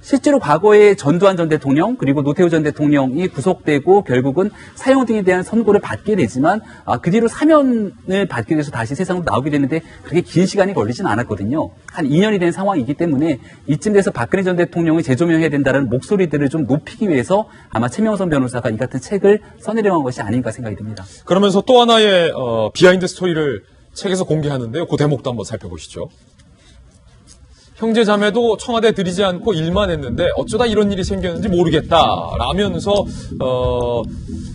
실제로 과거에 전두환 전 대통령 그리고 노태우 전 대통령이 구속되고 결국은 사형 등에 대한 선고를 받게 되지만 그 뒤로 사면을 받게 돼서 다시 세상으로 나오게 되는데 그렇게 긴 시간이 걸리진 않았거든요. 한 2년이 된 상황이기 때문에 이쯤 돼서 박근혜 전 대통령이 재조명해야 된다는 목소리들을 좀 높이기 위해서 아마 최명선 변호사가 이 같은 책을 써내려간 것이 아닌가 생각이 듭니다. 그러면서 또 하나의 비하인드 스토리를 책에서 공개하는데요. 그 대목도 한번 살펴보시죠. 형제 자매도 청와대 들이지 않고 일만 했는데 어쩌다 이런 일이 생겼는지 모르겠다 라면서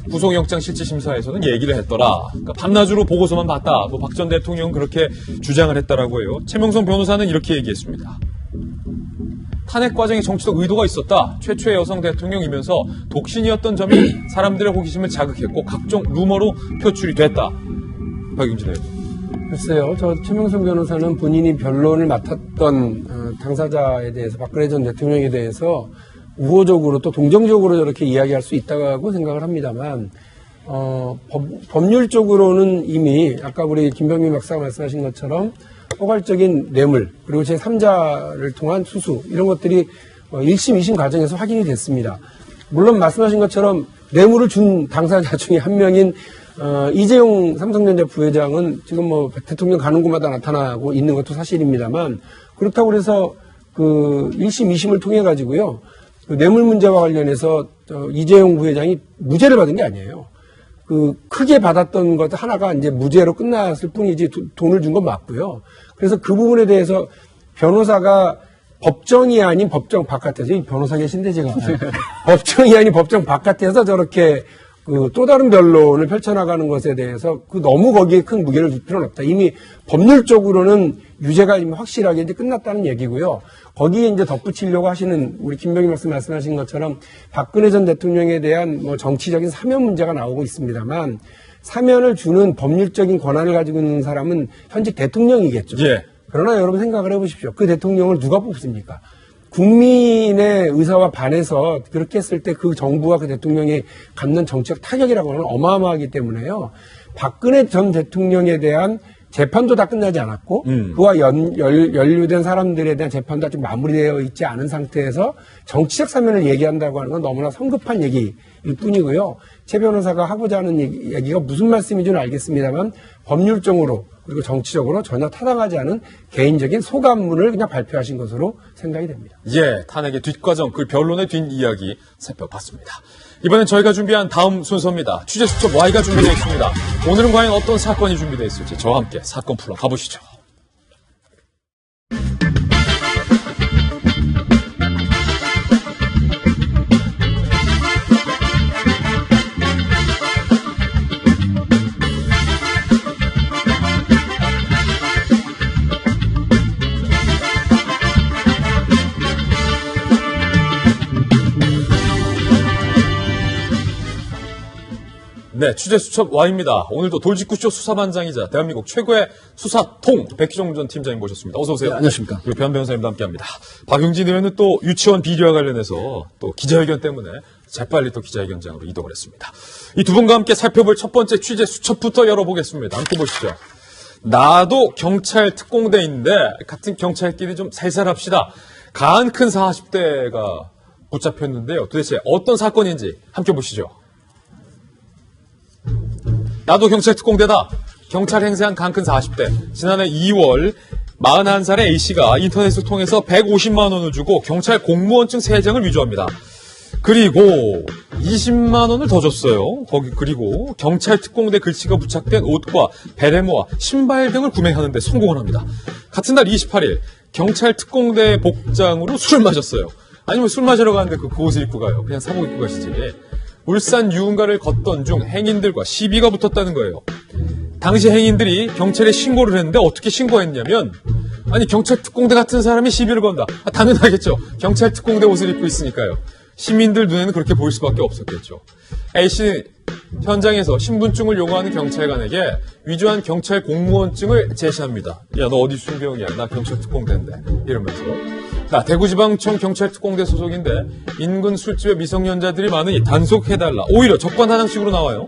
구속영장 실질심사에서는 얘기를 했더라. 그러니까 밤낮으로 보고서만 봤다. 또 박 전 대통령은 그렇게 주장을 했다라고 해요. 최명선 변호사는 이렇게 얘기했습니다. 탄핵 과정에 정치적 의도가 있었다. 최초의 여성 대통령이면서 독신이었던 점이 사람들의 호기심을 자극했고 각종 루머로 표출이 됐다. 박용진 의원. 글쎄요, 저 최명선 변호사는 본인이 변론을 맡았던 당사자에 대해서 박근혜 전 대통령에 대해서 우호적으로 또 동정적으로 저렇게 이야기할 수 있다고 생각을 합니다만 법률적으로는 이미 아까 우리 김병민 박사가 말씀하신 것처럼 포괄적인 뇌물 그리고 제3자를 통한 수수 이런 것들이 1심, 2심 과정에서 확인이 됐습니다. 물론 말씀하신 것처럼 뇌물을 준 당사자 중에 한 명인 이재용 삼성전자 부회장은 지금 뭐 대통령 가는 곳마다 나타나고 있는 것도 사실입니다만 그렇다고 해서 그 1심, 2심을 통해 가지고요. 그 뇌물 문제와 관련해서 이재용 부회장이 무죄를 받은 게 아니에요. 그 크게 받았던 것 하나가 이제 무죄로 끝났을 뿐이지 돈을 준 건 맞고요. 그래서 그 부분에 대해서 변호사가 법정이 아닌 법정 바깥에서 이 변호사 계신데 제가 법정이 아닌 법정 바깥에서 저렇게 또 다른 변론을 펼쳐나가는 것에 대해서 너무 거기에 큰 무게를 둘 필요는 없다. 이미 법률적으로는 유죄가 이미 확실하게 이제 끝났다는 얘기고요. 거기에 이제 덧붙이려고 하시는 우리 김병희 말씀하신 것처럼 박근혜 전 대통령에 대한 뭐 정치적인 사면 문제가 나오고 있습니다만 사면을 주는 법률적인 권한을 가지고 있는 사람은 현직 대통령이겠죠. 예. 그러나 여러분 생각을 해보십시오. 그 대통령을 누가 뽑습니까? 국민의 의사와 반해서 그렇게 했을 때 그 정부와 그 대통령이 갖는 정치적 타격이라고 하는 어마어마하기 때문에요. 박근혜 전 대통령에 대한 재판도 다 끝나지 않았고 그와 연루된 사람들에 대한 재판도 아직 마무리되어 있지 않은 상태에서 정치적 사면을 얘기한다고 하는 건 너무나 성급한 얘기일 뿐이고요. 최 변호사가 하고자 하는 얘기가 무슨 말씀인지는 알겠습니다만 법률적으로 그리고 정치적으로 전혀 타당하지 않은 개인적인 소감문을 그냥 발표하신 것으로 생각이 됩니다. 예, 탄핵의 뒷과정, 그 변론의 뒷이야기 살펴봤습니다. 이번엔 저희가 준비한 다음 순서입니다. 취재 수첩 Y가 준비되어 있습니다. 오늘은 과연 어떤 사건이 준비되어 있을지 저와 함께 사건 풀러 가보시죠. 네, 취재수첩 Y입니다. 오늘도 돌직구쇼 수사반장이자 대한민국 최고의 수사통 백희종 전 팀장님 모셨습니다. 어서 오세요. 네, 안녕하십니까. 그리고 변 변호사님도 함께합니다. 박용진 의원은 또 유치원 비리와 관련해서 또 기자회견 때문에 재빨리 또 기자회견장으로 이동을 했습니다. 이 두 분과 함께 살펴볼 첫 번째 취재수첩부터 열어보겠습니다. 함께 보시죠. 나도 경찰 특공대인데 같은 경찰끼리 좀 살살합시다. 간 큰 40대가 붙잡혔는데요. 도대체 어떤 사건인지 함께 보시죠. 나도 경찰 특공대다. 경찰 행세한 강큰 40대. 지난해 2월 41살의 A씨가 인터넷을 통해서 150만 원을 주고 경찰 공무원증 3장을 위조합니다. 그리고 20만 원을 더 줬어요. 그리고 경찰 특공대 글씨가 부착된 옷과 베레모와 신발 등을 구매하는데 성공을 합니다. 같은 날 28일 경찰 특공대 복장으로 술을 마셨어요. 아니면 술 마시러 가는데 그 옷을 입고 가요. 그냥 사복 입고 가시지. 울산 유흥가를 걷던 중 행인들과 시비가 붙었다는 거예요. 당시 행인들이 경찰에 신고를 했는데 어떻게 신고했냐면, 아니 경찰 특공대 같은 사람이 시비를 건다. 당연하겠죠. 경찰 특공대 옷을 입고 있으니까요. 시민들 눈에는 그렇게 보일 수밖에 없었겠죠. A씨는 현장에서 신분증을 요구하는 경찰관에게 위조한 경찰 공무원증을 제시합니다. 야, 너 어디 순병이야? 나 경찰 특공대인데. 이러면서. 나 대구지방청 경찰 특공대 소속인데 인근 술집에 미성년자들이 많으니 단속해달라. 오히려 적반하장식으로 나와요.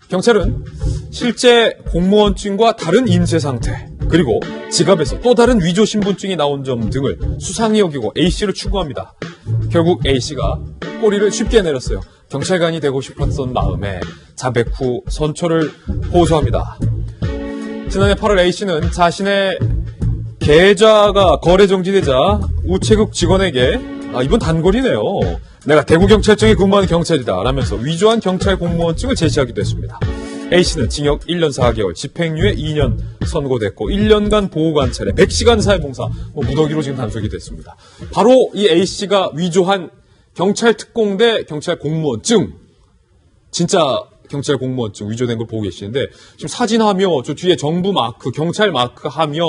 경찰은 실제 공무원증과 다른 인쇄 상태, 그리고 지갑에서 또 다른 위조 신분증이 나온 점 등을 수상히 여기고 A씨를 추구합니다. 결국 A씨가 꼬리를 쉽게 내렸어요. 경찰관이 되고 싶었던 마음에 자백 후 선처를 호소합니다. 지난해 8월 A씨는 자신의 계좌가 거래 정지되자 우체국 직원에게 이번 단골이네요. 내가 대구경찰청에 근무하는 경찰이다 라면서 위조한 경찰 공무원증을 제시하기도 했습니다. A씨는 징역 1년 4개월, 집행유예 2년 선고됐고 1년간 보호관찰에 100시간 사회봉사, 무더기로 지금 단속이 됐습니다. 바로 이 A씨가 위조한 경찰 특공대 경찰 공무원증, 진짜 경찰 공무원증 위조된 걸 보고 계시는데 지금 사진하며 저 뒤에 정부 마크, 경찰 마크 하며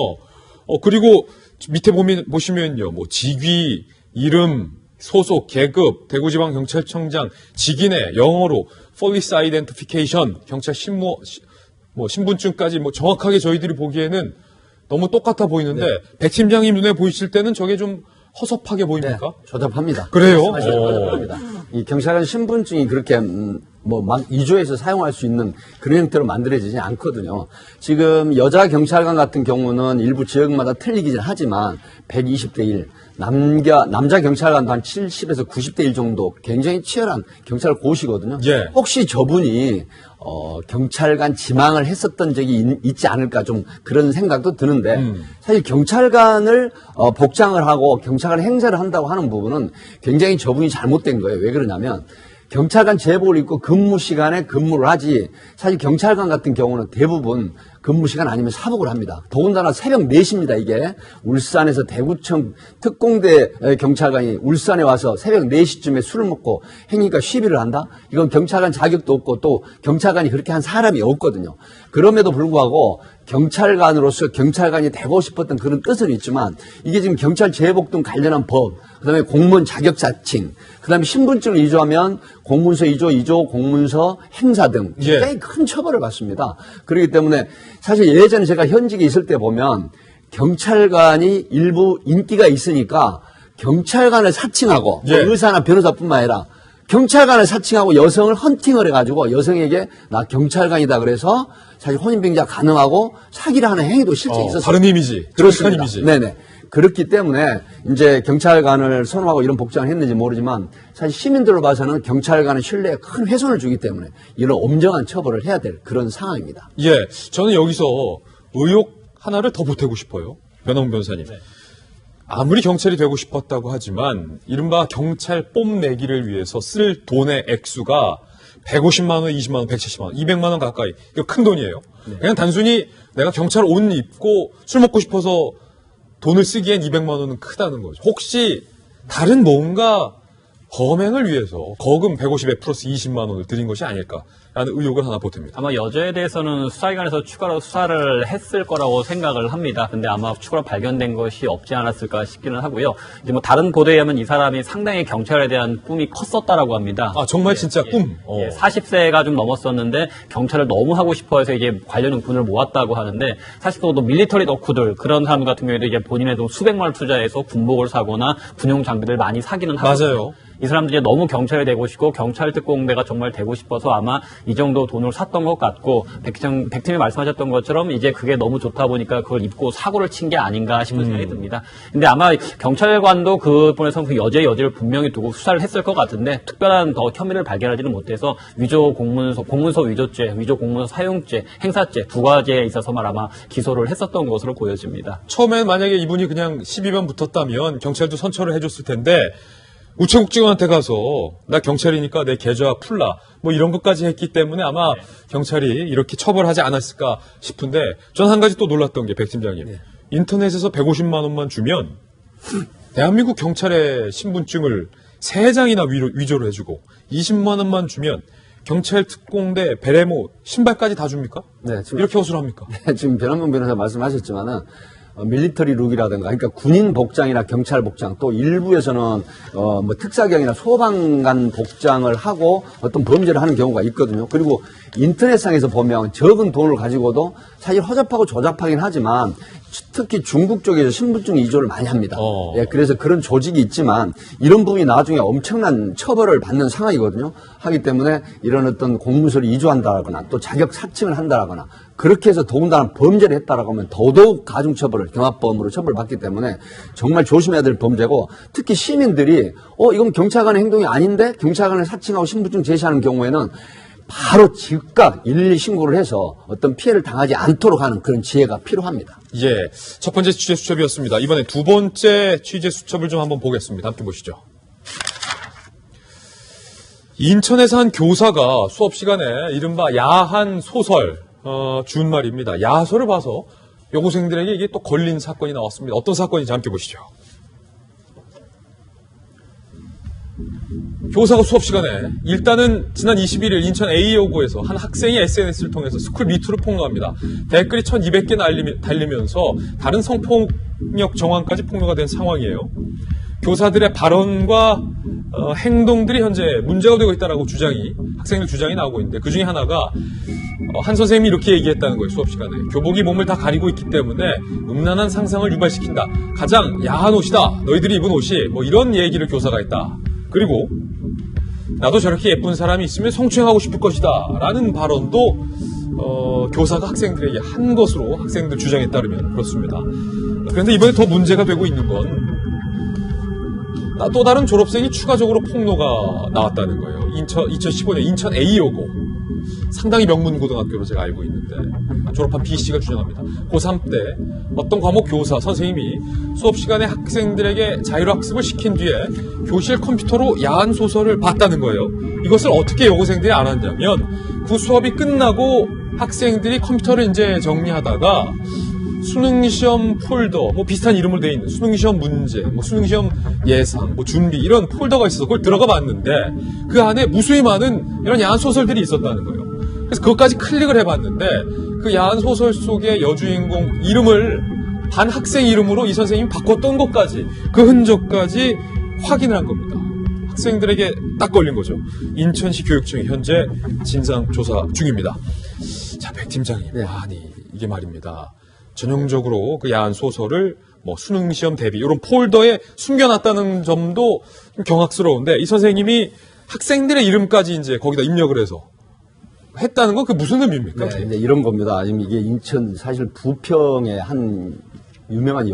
그리고 밑에 보시면요, 직위, 이름, 소속, 계급, 대구지방경찰청장, 직인의 영어로 Police Identification, 경찰 신분증까지 정확하게 저희들이 보기에는 너무 똑같아 보이는데 백 팀장님 눈에 보이실 때는 저게 좀 허섭하게 보입니까? 네, 조잡합니다. 그래요? 조잡합니다. 이 경찰관 신분증이 그렇게 막 위조해서 사용할 수 있는 그런 형태로 만들어지지 않거든요. 지금 여자 경찰관 같은 경우는 일부 지역마다 틀리긴 하지만 120대 1, 남자 경찰관도 한 70에서 90대 1 정도 굉장히 치열한 경찰 고시거든요. 예. 혹시 저분이 경찰관 지망을 했었던 적이 있지 않을까 좀 그런 생각도 드는데 사실 경찰관을 복장을 하고 경찰관 행사를 한다고 하는 부분은 굉장히 저분이 잘못된 거예요. 왜 그러냐면 경찰관 제복을 입고 근무 시간에 근무를 하지 사실 경찰관 같은 경우는 대부분 근무 시간 아니면 사복을 합니다. 더군다나 새벽 4시입니다. 이게 울산에서 대구청 특공대 경찰관이 울산에 와서 새벽 4시쯤에 술을 먹고 행위가 시비를 한다? 이건 경찰관 자격도 없고 또 경찰관이 그렇게 한 사람이 없거든요. 그럼에도 불구하고 경찰관으로서 경찰관이 되고 싶었던 그런 뜻은 있지만 이게 지금 경찰 제복 등 관련한 법, 그다음에 공무원 자격자칭, 그다음에 신분증을 위조하면 공문서 위조, 공문서 행사 등 굉장히 큰 처벌을 받습니다. 그렇기 때문에 사실 예전에 제가 현직에 있을 때 보면 경찰관이 일부 인기가 있으니까 경찰관을 사칭하고 의사나 변호사뿐만 아니라 경찰관을 사칭하고 여성을 헌팅을 해가지고 여성에게 나 경찰관이다 그래서 사실 혼인빙자 가능하고 사기를 하는 행위도 실제 있었어요. 다른 이미지, 그렇습니다. 이미지. 네네. 그렇기 때문에 이제 경찰관을 선호하고 이런 복장을 했는지 모르지만 사실 시민들로 봐서는 경찰관의 신뢰에 큰 훼손을 주기 때문에 이런 엄정한 처벌을 해야 될 그런 상황입니다. 예, 저는 여기서 의혹 하나를 더 보태고 싶어요. 변호문 변호사님. 아무리 경찰이 되고 싶었다고 하지만 이른바 경찰 뽐내기를 위해서 쓸 돈의 액수가 150만 원, 20만 원, 170만 원, 200만 원 가까이. 이거 큰 돈이에요. 그냥 단순히 내가 경찰 옷 입고 술 먹고 싶어서 돈을 쓰기엔 200만 원은 크다는 거죠. 혹시 다른 뭔가 범행을 위해서 거금 150에 플러스 20만 원을 드린 것이 아닐까라는 의혹을 하나 보탭니다. 아마 여자에 대해서는 수사기관에서 추가로 수사를 했을 거라고 생각을 합니다. 근데 아마 추가로 발견된 것이 없지 않았을까 싶기는 하고요. 이제 다른 보도에 의하면 이 사람이 상당히 경찰에 대한 꿈이 컸었다라고 합니다. 정말 진짜 꿈. 40세가 좀 넘었었는데 경찰을 너무 하고 싶어해서 이게 관련 용품을 모았다고 하는데 사실 또 밀리터리 덕후들 그런 사람 같은 경우에도 이게 본인의 돈 수백만 원 투자해서 군복을 사거나 군용 장비를 많이 사기는 하고 맞아요. 이 사람들이 너무 경찰이 되고 싶고 경찰 특공대가 정말 되고 싶어서 아마 이 정도 돈을 샀던 것 같고 백팀이 말씀하셨던 것처럼 이제 그게 너무 좋다 보니까 그걸 입고 사고를 친 게 아닌가 싶은 생각이 듭니다. 근데 아마 경찰관도 그분에서 그 여지를 분명히 두고 수사를 했을 것 같은데 특별한 더 혐의를 발견하지는 못해서 위조 공문서 위조죄, 위조 공문서 사용죄, 행사죄 두 가지에 있어서만 아마 기소를 했었던 것으로 보여집니다. 처음엔 만약에 이분이 그냥 12번 붙었다면 경찰도 선처를 해줬을 텐데 우체국직원한테 가서 나 경찰이니까 내 계좌 풀라 뭐 이런 것까지 했기 때문에 아마 경찰이 이렇게 처벌하지 않았을까 싶은데 전 한 가지 또 놀랐던 게 백 팀장님 인터넷에서 150만 원만 주면 대한민국 경찰의 신분증을 3장이나 위조를 해주고 20만 원만 주면 경찰 특공대 베레모 신발까지 다 줍니까? 네, 지금, 이렇게 허술합니까? 지금 변한문 변호사 말씀하셨지만은 밀리터리 룩이라든가, 그러니까 군인 복장이나 경찰 복장, 또 일부에서는 뭐 특사경이나 소방관 복장을 하고 어떤 범죄를 하는 경우가 있거든요. 그리고 인터넷상에서 보면 적은 돈을 가지고도 사실 허접하고 조잡하긴 하지만 특히 중국 쪽에서 신분증 이조를 많이 합니다. 예, 그래서 그런 조직이 있지만 이런 부분이 나중에 엄청난 처벌을 받는 상황이거든요. 하기 때문에 이런 어떤 공문서를 이조한다거나 또 자격 사칭을 한다거나 그렇게 해서 더군다나 범죄를 했다라고 하면 더더욱 가중처벌을 경합범으로 처벌받기 때문에 정말 조심해야 될 범죄고 특히 시민들이 이건 경찰관의 행동이 아닌데 경찰관을 사칭하고 신분증 제시하는 경우에는 바로 즉각 112 신고를 해서 어떤 피해를 당하지 않도록 하는 그런 지혜가 필요합니다. 예, 첫 번째 취재 수첩이었습니다. 이번에 두 번째 취재 수첩을 좀 한번 보겠습니다. 함께 보시죠. 인천에서 한 교사가 수업 시간에 이른바 야한 소설 준 말입니다. 야설을 봐서 여고생들에게 이게 또 걸린 사건이 나왔습니다. 어떤 사건인지 함께 보시죠. 교사가 수업 시간에 일단은 지난 21일 인천 A여고에서 한 학생이 SNS를 통해서 스쿨 미투를 폭로합니다. 댓글이 1200개 달리면서 다른 성폭력 정황까지 폭로가 된 상황이에요. 교사들의 발언과 행동들이 현재 문제가 되고 있다는 학생들 주장이 나오고 있는데 그 중에 하나가 한 선생님이 이렇게 얘기했다는 거예요. 수업 시간에. 교복이 몸을 다 가리고 있기 때문에 음란한 상상을 유발시킨다. 가장 야한 옷이다. 너희들이 입은 옷이 뭐 이런 얘기를 교사가 했다. 그리고 나도 저렇게 예쁜 사람이 있으면 성추행하고 싶을 것이다 라는 발언도 교사가 학생들에게 한 것으로 학생들 주장에 따르면 그렇습니다. 그런데 이번에 더 문제가 되고 있는 건 또 다른 졸업생이 추가적으로 폭로가 나왔다는 거예요. 2015년 인천 A여고 상당히 명문고등학교로 제가 알고 있는데 졸업한 B씨가 주장합니다. 고3 때 어떤 과목 교사 선생님이 수업 시간에 학생들에게 자율학습을 시킨 뒤에 교실 컴퓨터로 야한 소설을 봤다는 거예요. 이것을 어떻게 여고생들이 알았냐면 그 수업이 끝나고 학생들이 컴퓨터를 이제 정리하다가 수능시험 폴더, 뭐 비슷한 이름으로 되어 있는 수능시험 문제, 뭐 수능시험 예상, 뭐 준비 이런 폴더가 있어서 그걸 들어가 봤는데 그 안에 무수히 많은 이런 야한 소설들이 있었다는 거예요. 그래서 그것까지 클릭을 해봤는데 그 야한 소설 속의 여주인공 이름을 반 학생 이름으로 이 선생님이 바꿨던 것까지 그 흔적까지 확인을 한 겁니다. 학생들에게 딱 걸린 거죠. 인천시 교육청이 현재 진상조사 중입니다. 자, 백 팀장님, 아니 이게 말입니다. 전형적으로 그 야한 소설을 뭐 수능시험 대비 이런 폴더에 숨겨놨다는 점도 좀 경악스러운데 이 선생님이 학생들의 이름까지 이제 거기다 입력을 해서 했다는 건 그 무슨 의미입니까? 네, 이제 이런 겁니다. 지금 이게 인천 사실 부평의 한 유명한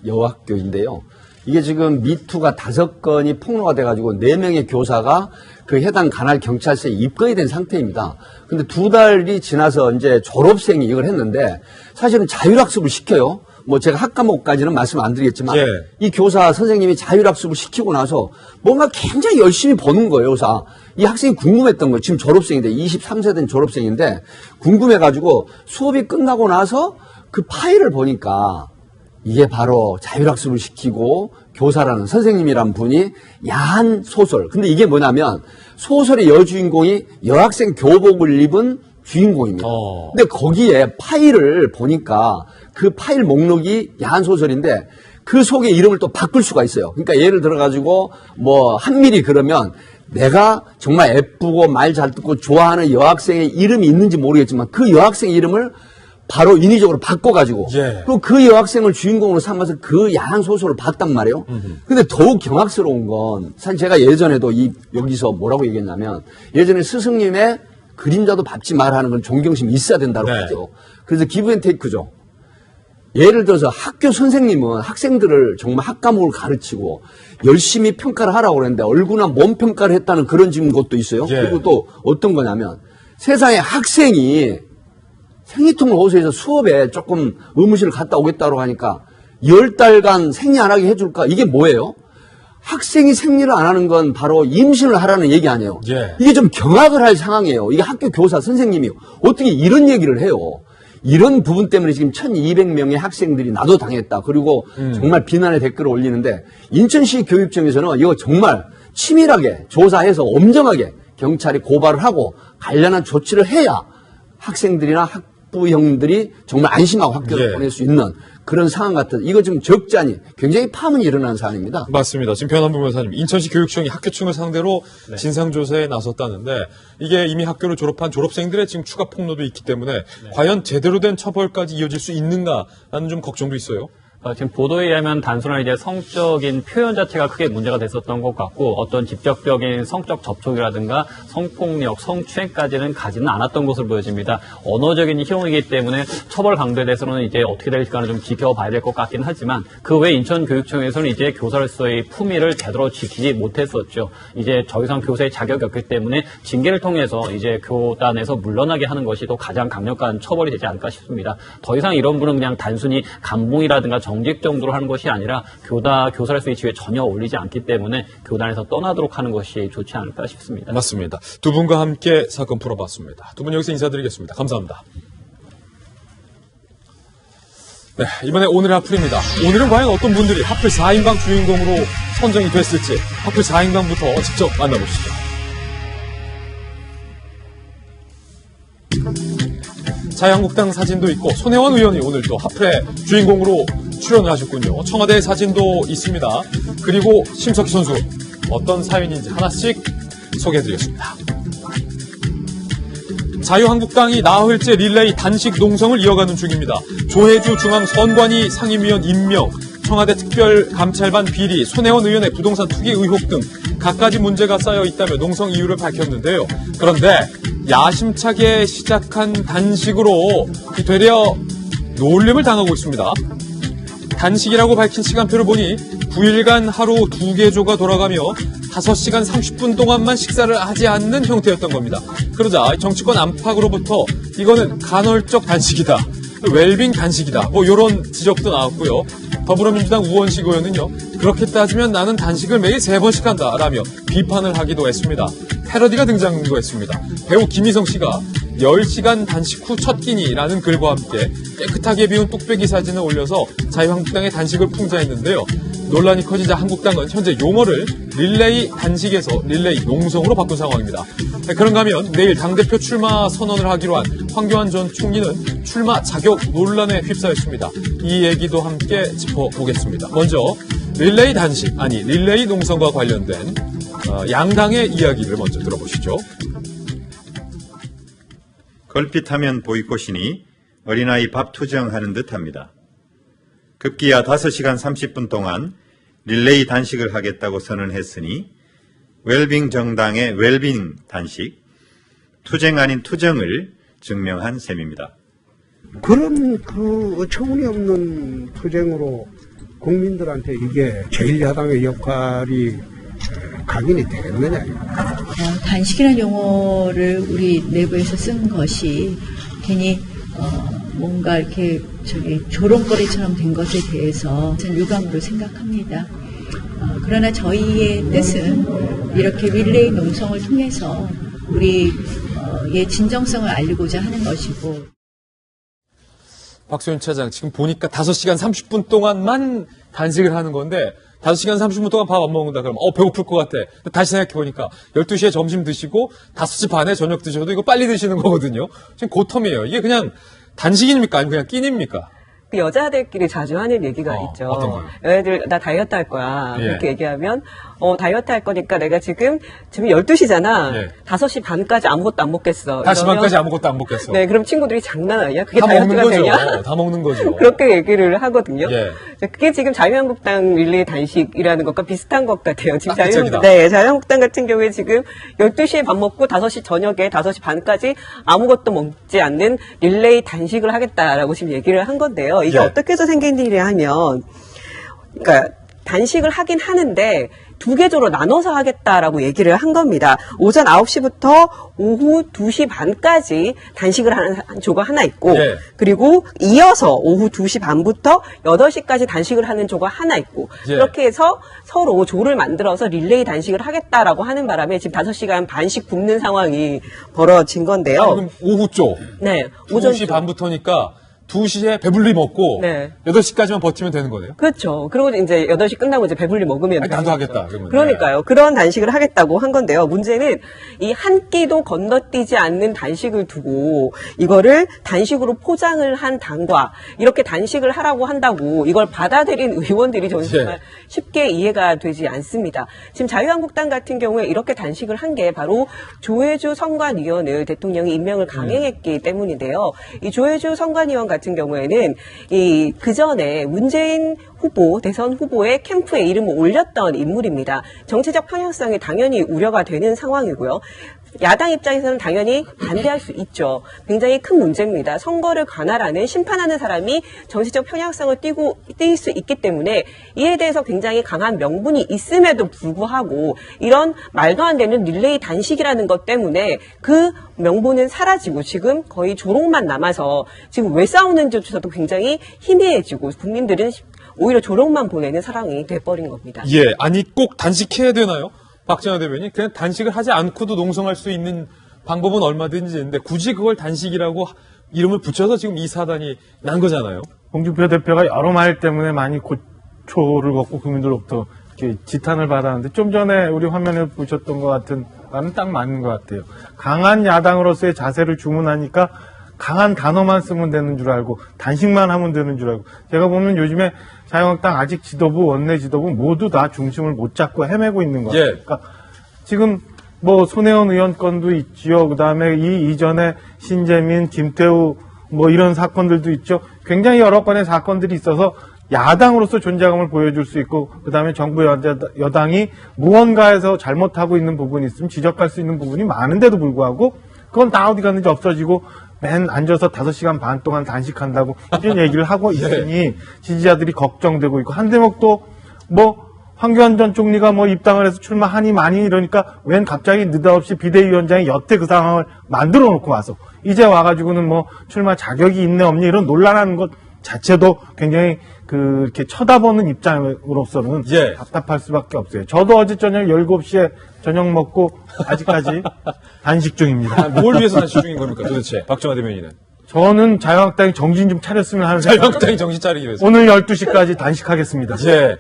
여학교인데요. 이게 지금 미투가 5건이 폭로가 돼가지고 4명의 교사가 그 해당 관할 경찰서에 입건이 된 상태입니다. 근데 2달이 지나서 이제 졸업생이 이걸 했는데 사실은 자율학습을 시켜요. 뭐 제가 학과목까지는 말씀 안 드리겠지만 이 교사 선생님이 자율학습을 시키고 나서 뭔가 굉장히 열심히 보는 거예요. 그래서 이 학생이 궁금했던 거예요. 지금 졸업생인데 23세 된 졸업생인데 궁금해가지고 수업이 끝나고 나서 그 파일을 보니까 이게 바로 자율학습을 시키고 교사라는 선생님이란 분이 야한 소설. 근데 이게 뭐냐면 소설의 여주인공이 여학생 교복을 입은 주인공입니다. 근데 거기에 파일을 보니까 그 파일 목록이 야한 소설인데 그 속에 이름을 또 바꿀 수가 있어요. 그러니까 예를 들어가지고 뭐 한밀히 그러면 내가 정말 예쁘고 말 잘 듣고 좋아하는 여학생의 이름이 있는지 모르겠지만 그 여학생 이름을 바로 인위적으로 바꿔가지고 그리고 그 여학생을 주인공으로 삼아서 그 야한 소설을 봤단 말이에요. 근데 더욱 경악스러운 건 사실 제가 예전에도 여기서 뭐라고 얘기했냐면 예전에 스승님의 그림자도 밟지 마라 하는 건 존경심이 있어야 된다고 하죠. 그래서 기브앤테이크죠. 예를 들어서 학교 선생님은 학생들을 정말 학과목을 가르치고 열심히 평가를 하라고 그랬는데 얼굴이나 몸 평가를 했다는 그런 지금 것도 있어요. 그리고 또 어떤 거냐면 세상에 학생이 생리통을 호소해서 수업에 조금 의무실을 갔다 오겠다고 하니까 10달간 생리 안 하게 해줄까? 이게 뭐예요? 학생이 생리를 안 하는 건 바로 임신을 하라는 얘기 아니에요. 예. 이게 좀 경악을 할 상황이에요. 이게 학교 교사 선생님이 어떻게 이런 얘기를 해요. 이런 부분 때문에 지금 1200명의 학생들이 나도 당했다. 그리고 정말 비난의 댓글을 올리는데 인천시 교육청에서는 이거 정말 치밀하게 조사해서 엄정하게 경찰이 고발을 하고 관련한 조치를 해야 학생들이나 학부형들이 정말 안심하고 학교를 예. 보낼 수 있는 그런 상황 같은 이거 지금 적잖이 굉장히 파문이 일어나는 사안입니다. 맞습니다. 지금 변한부 변호사님, 인천시 교육청이 학교층을 상대로 진상조사에 나섰다는데 이게 이미 학교를 졸업한 졸업생들의 지금 추가 폭로도 있기 때문에 과연 제대로 된 처벌까지 이어질 수 있는가라는 좀 걱정도 있어요. 지금 보도에 의하면 단순한 이제 성적인 표현 자체가 크게 문제가 됐었던 것 같고 어떤 직접적인 성적 접촉이라든가 성폭력, 성추행까지는 가지는 않았던 것으로 보여집니다. 언어적인 희롱이기 때문에 처벌 강도에 대해서는 이제 어떻게 될지는 좀 지켜봐야 될 것 같긴 하지만 그 외 인천교육청에서는 이제 교사로서의 품위를 제대로 지키지 못했었죠. 이제 더 이상 교사의 자격이 없기 때문에 징계를 통해서 이제 교단에서 물러나게 하는 것이 또 가장 강력한 처벌이 되지 않을까 싶습니다. 더 이상 이런 분은 그냥 단순히 감봉이라든가 정직 정도로 하는 것이 아니라 교사로서의 지위에 전혀 어울리지 않기 때문에 교단에서 떠나도록 하는 것이 좋지 않을까 싶습니다. 맞습니다. 두 분과 함께 사건 풀어봤습니다. 두 분 여기서 인사드리겠습니다. 감사합니다. 네, 이번에 오늘의 하플입니다. 오늘은 과연 어떤 분들이 하플 4인방 주인공으로 선정이 됐을지 하플 4인방부터 직접 만나보시죠. 자유한국당 사진도 있고 손혜원 의원이 오늘 또 하플의 주인공으로 출연을 하셨군요. 청와대 사진도 있습니다. 그리고 심석희 선수 어떤 사연인지 하나씩 소개해드리겠습니다. 자유한국당이 나흘째 릴레이 단식 농성을 이어가는 중입니다. 조혜주 중앙선관위 상임위원 임명, 청와대 특별감찰반 비리, 손혜원 의원의 부동산 투기 의혹 등 갖가지 문제가 쌓여 있다며 농성 이유를 밝혔는데요. 그런데 야심차게 시작한 단식으로 되려 놀림을 당하고 있습니다. 단식이라고 밝힌 시간표를 보니 9일간 하루 2개조가 돌아가며 5시간 30분 동안만 식사를 하지 않는 형태였던 겁니다. 그러자 정치권 안팎으로부터 이거는 간헐적 단식이다, 웰빙 단식이다, 뭐 이런 지적도 나왔고요. 더불어민주당 우원식 의원은요, 그렇게 따지면 나는 단식을 매일 3번씩 한다 라며 비판을 하기도 했습니다. 패러디가 등장도 했습니다. 배우 김희성 씨가 10시간 단식 후 첫 끼니라는 글과 함께 깨끗하게 비운 뚝배기 사진을 올려서 자유한국당의 단식을 풍자했는데요. 논란이 커지자 한국당은 현재 용어를 릴레이 단식에서 릴레이 농성으로 바꾼 상황입니다. 그런가 하면 내일 당대표 출마 선언을 하기로 한 황교안 전 총리는 출마 자격 논란에 휩싸였습니다. 이 얘기도 함께 짚어보겠습니다. 먼저 릴레이 단식, 아니 릴레이 농성과 관련된 양당의 이야기를 먼저 들어보시죠. 걸핏하면 보이콧이니 어린아이 밥 투정하는 듯합니다. 급기야 5시간 30분 동안 릴레이 단식을 하겠다고 선언했으니 웰빙 정당의 웰빙 단식, 투쟁 아닌 투정을 증명한 셈입니다. 그런 어처구니없는 투쟁으로 국민들한테 이게 제1야당의 역할이 각인이 되겠느냐. 단식이라는 용어를 우리 내부에서 쓴 것이 괜히 뭔가 이렇게 조롱거리처럼 된 것에 대해서 저는 유감으로 생각합니다. 그러나 저희의 뜻은 이렇게 릴레이 농성을 통해서 우리의 진정성을 알리고자 하는 것이고. 박소연 차장, 지금 보니까 5시간 30분 동안만 단식을 하는 건데 5시간 30분 동안 밥 안 먹는다 그러면 배고플 것 같아. 다시 생각해보니까 12시에 점심 드시고 5시 반에 저녁 드셔도 이거 빨리 드시는 거거든요. 지금 고텀이에요. 이게 그냥 단식입니까? 아니면 그냥 끼니입니까? 그 여자들끼리 자주 하는 얘기가 있죠. 어떤 거요? 여자들 나 다이어트 할 거야. 예. 그렇게 얘기하면 다이어트 할 거니까 내가 지금 12시잖아. 예. 5시 반까지 아무것도 안 먹겠어. 5시 반까지 아무것도 안 먹겠어. 네, 그럼 친구들이 장난 아니야? 그게 다 먹는 다이어트가 거죠. 되냐? 다 먹는 거죠. 그렇게 얘기를 하거든요. 예. 그게 지금 자유한국당 릴레이 단식이라는 것과 비슷한 것 같아요. 지금 그쪽이다. 자유한국당 같은 경우에 지금 12시에 밥 먹고 5시 저녁에 5시 반까지 아무것도 먹지 않는 릴레이 단식을 하겠다라고 지금 얘기를 한 건데요. 이게 예. 어떻게 해서 생긴 일이냐 하면, 그러니까 단식을 하긴 하는데 두 개 조로 나눠서 하겠다라고 얘기를 한 겁니다. 오전 9시부터 오후 2시 반까지 단식을 하는 조가 하나 있고 네. 그리고 이어서 오후 2시 반부터 8시까지 단식을 하는 조가 하나 있고 예. 그렇게 해서 서로 조를 만들어서 릴레이 단식을 하겠다라고 하는 바람에 지금 5시간 반씩 굶는 상황이 벌어진 건데요. 아, 그럼 오후 쪽. 네, 오전 2시 반부터니까 2시에 배불리 먹고 네. 8시까지만 버티면 되는 거네요. 그렇죠. 그리고 이제 8시 끝나고 이제 배불리 먹으면. 아니, 나도 되는 하겠다, 거죠. 그러면. 그러니까요. 그런 단식을 하겠다고 한 건데요. 문제는 이 한 끼도 건너뛰지 않는 단식을 두고 이거를 단식으로 포장을 한 당과 이렇게 단식을 하라고 한다고 이걸 받아들인 의원들이 저는 정말 예. 쉽게 이해가 되지 않습니다. 지금 자유한국당 같은 경우에 이렇게 단식을 한 게 바로 조혜주 선관위원을 대통령이 임명을 강행했기 때문인데요. 이 조혜주 선관위원 같은 경우에는 이 그전에 문재인 후보, 대선 후보의 캠프에 이름을 올렸던 인물입니다. 정치적 편향성이 당연히 우려가 되는 상황이고요. 야당 입장에서는 당연히 반대할 수 있죠. 굉장히 큰 문제입니다. 선거를 관할하는 심판하는 사람이 정치적 편향성을 띌 수 있기 때문에 이에 대해서 굉장히 강한 명분이 있음에도 불구하고 이런 말도 안 되는 릴레이 단식이라는 것 때문에 그 명분은 사라지고 지금 거의 조롱만 남아서 지금 왜 싸우는지조차도 굉장히 희미해지고 국민들은 오히려 조롱만 보내는 상황이 돼버린 겁니다. 예, 아니 꼭 단식해야 되나요? 박정화 대변인 그냥 단식을 하지 않고도 농성할 수 있는 방법은 얼마든지 있는데 굳이 그걸 단식이라고 이름을 붙여서 지금 이 사단이 난 거잖아요. 홍준표 대표가 여러 말 때문에 많이 고초를 겪고 국민들로부터 이렇게 지탄을 받았는데 좀 전에 우리 화면에 보셨던 것 같은 말은 딱 맞는 것 같아요. 강한 야당으로서의 자세를 주문하니까 강한 단어만 쓰면 되는 줄 알고 단식만 하면 되는 줄 알고 제가 보면 요즘에 자유한국당 아직 지도부, 원내 지도부 모두 다 중심을 못 잡고 헤매고 있는 것 같아요. 예. 그러니까 지금 뭐 손혜원 의원 건도 있지요. 그다음에 이 이전에 신재민, 김태우 뭐 이런 사건들도 있죠. 굉장히 여러 건의 사건들이 있어서 야당으로서 존재감을 보여줄 수 있고 그다음에 정부 여당이 무언가에서 잘못하고 있는 부분이 있으면 지적할 수 있는 부분이 많은데도 불구하고 그건 다 어디 갔는지 없어지고 맨 앉아서 5시간 반 동안 단식한다고 이런 얘기를 하고 있으니 지지자들이 걱정되고 있고 한 대목도 뭐 황교안 전 총리가 뭐 입당을 해서 출마하니 많이 이러니까 웬 갑자기 느닷없이 비대위원장이 여태 그 상황을 만들어 놓고 와서 이제 와가지고는 뭐 출마 자격이 있네 없네 이런 논란하는 것 자체도 굉장히 이렇게 쳐다보는 입장으로서는 예. 답답할 수밖에 없어요. 저도 어제 저녁 7시에 저녁 먹고 아직까지 단식 중입니다. 뭘 위해서 단식 중인 겁니까 도대체 박정화 대변인은? 저는 자유한국당이 정신 좀 차렸으면 하는 자유한국당이 정신 차리기 위해서. 오늘 12시까지 단식하겠습니다. 예.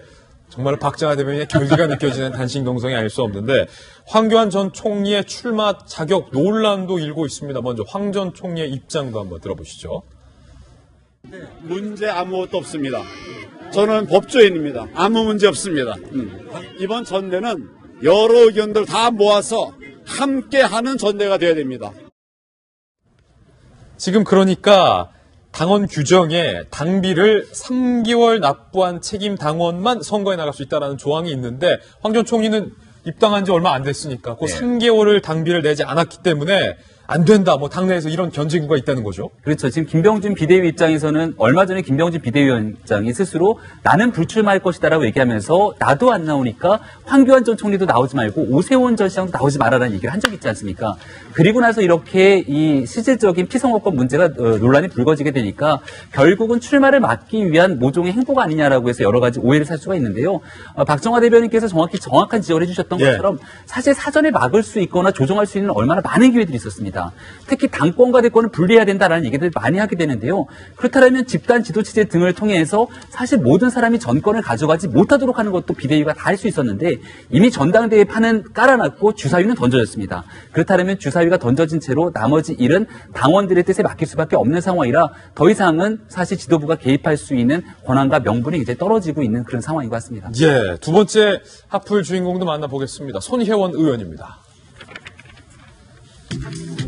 정말 박정화 대변인의 결기가 느껴지는 단식 농성이 아닐 수 없는데 황교안 전 총리의 출마 자격 논란도 일고 있습니다. 먼저 황 전 총리의 입장도 한번 들어보시죠. 문제 아무것도 없습니다. 저는 법조인입니다. 아무 문제 없습니다. 이번 전대는 여러 의견들 다 모아서 함께하는 전대가 되어야 됩니다. 지금 그러니까 당원 규정에 당비를 3개월 납부한 책임 당원만 선거에 나갈 수 있다는 조항이 있는데 황 전 총리는 입당한 지 얼마 안 됐으니까 그 3개월을 당비를 내지 않았기 때문에 안 된다. 뭐 당내에서 이런 견제구가 있다는 거죠. 그렇죠. 지금 김병준 비대위 입장에서는 얼마 전에 김병준 비대위원장이 스스로 나는 불출마할 것이다라고 얘기하면서 나도 안 나오니까 황교안 전 총리도 나오지 말고 오세훈 전 시장도 나오지 말아라는 얘기를 한 적이 있지 않습니까? 그리고 나서 이렇게 이 실질적인 피선거법 문제가 논란이 불거지게 되니까 결국은 출마를 막기 위한 모종의 행보가 아니냐라고 해서 여러 가지 오해를 살 수가 있는데요. 박정화 대변인께서 정확한 지적을 해주셨던 것처럼 사실 사전에 막을 수 있거나 조정할 수 있는 얼마나 많은 기회들이 있었습니다. 특히 당권과 대권을 분리해야 된다라는 얘기들을 많이 하게 되는데요. 그렇다면 집단 지도 체제 등을 통해서 사실 모든 사람이 전권을 가져가지 못하도록 하는 것도 비대위가 다 할 수 있었는데 이미 전당대회 판은 깔아놨고 주사위는 던져졌습니다. 그렇다면 주사위가 던져진 채로 나머지 일은 당원들의 뜻에 맡길 수밖에 없는 상황이라 더 이상은 사실 지도부가 개입할 수 있는 권한과 명분이 이제 떨어지고 있는 그런 상황인 것 같습니다. 예, 두 번째 하풀 주인공도 만나보겠습니다. 손혜원 의원입니다.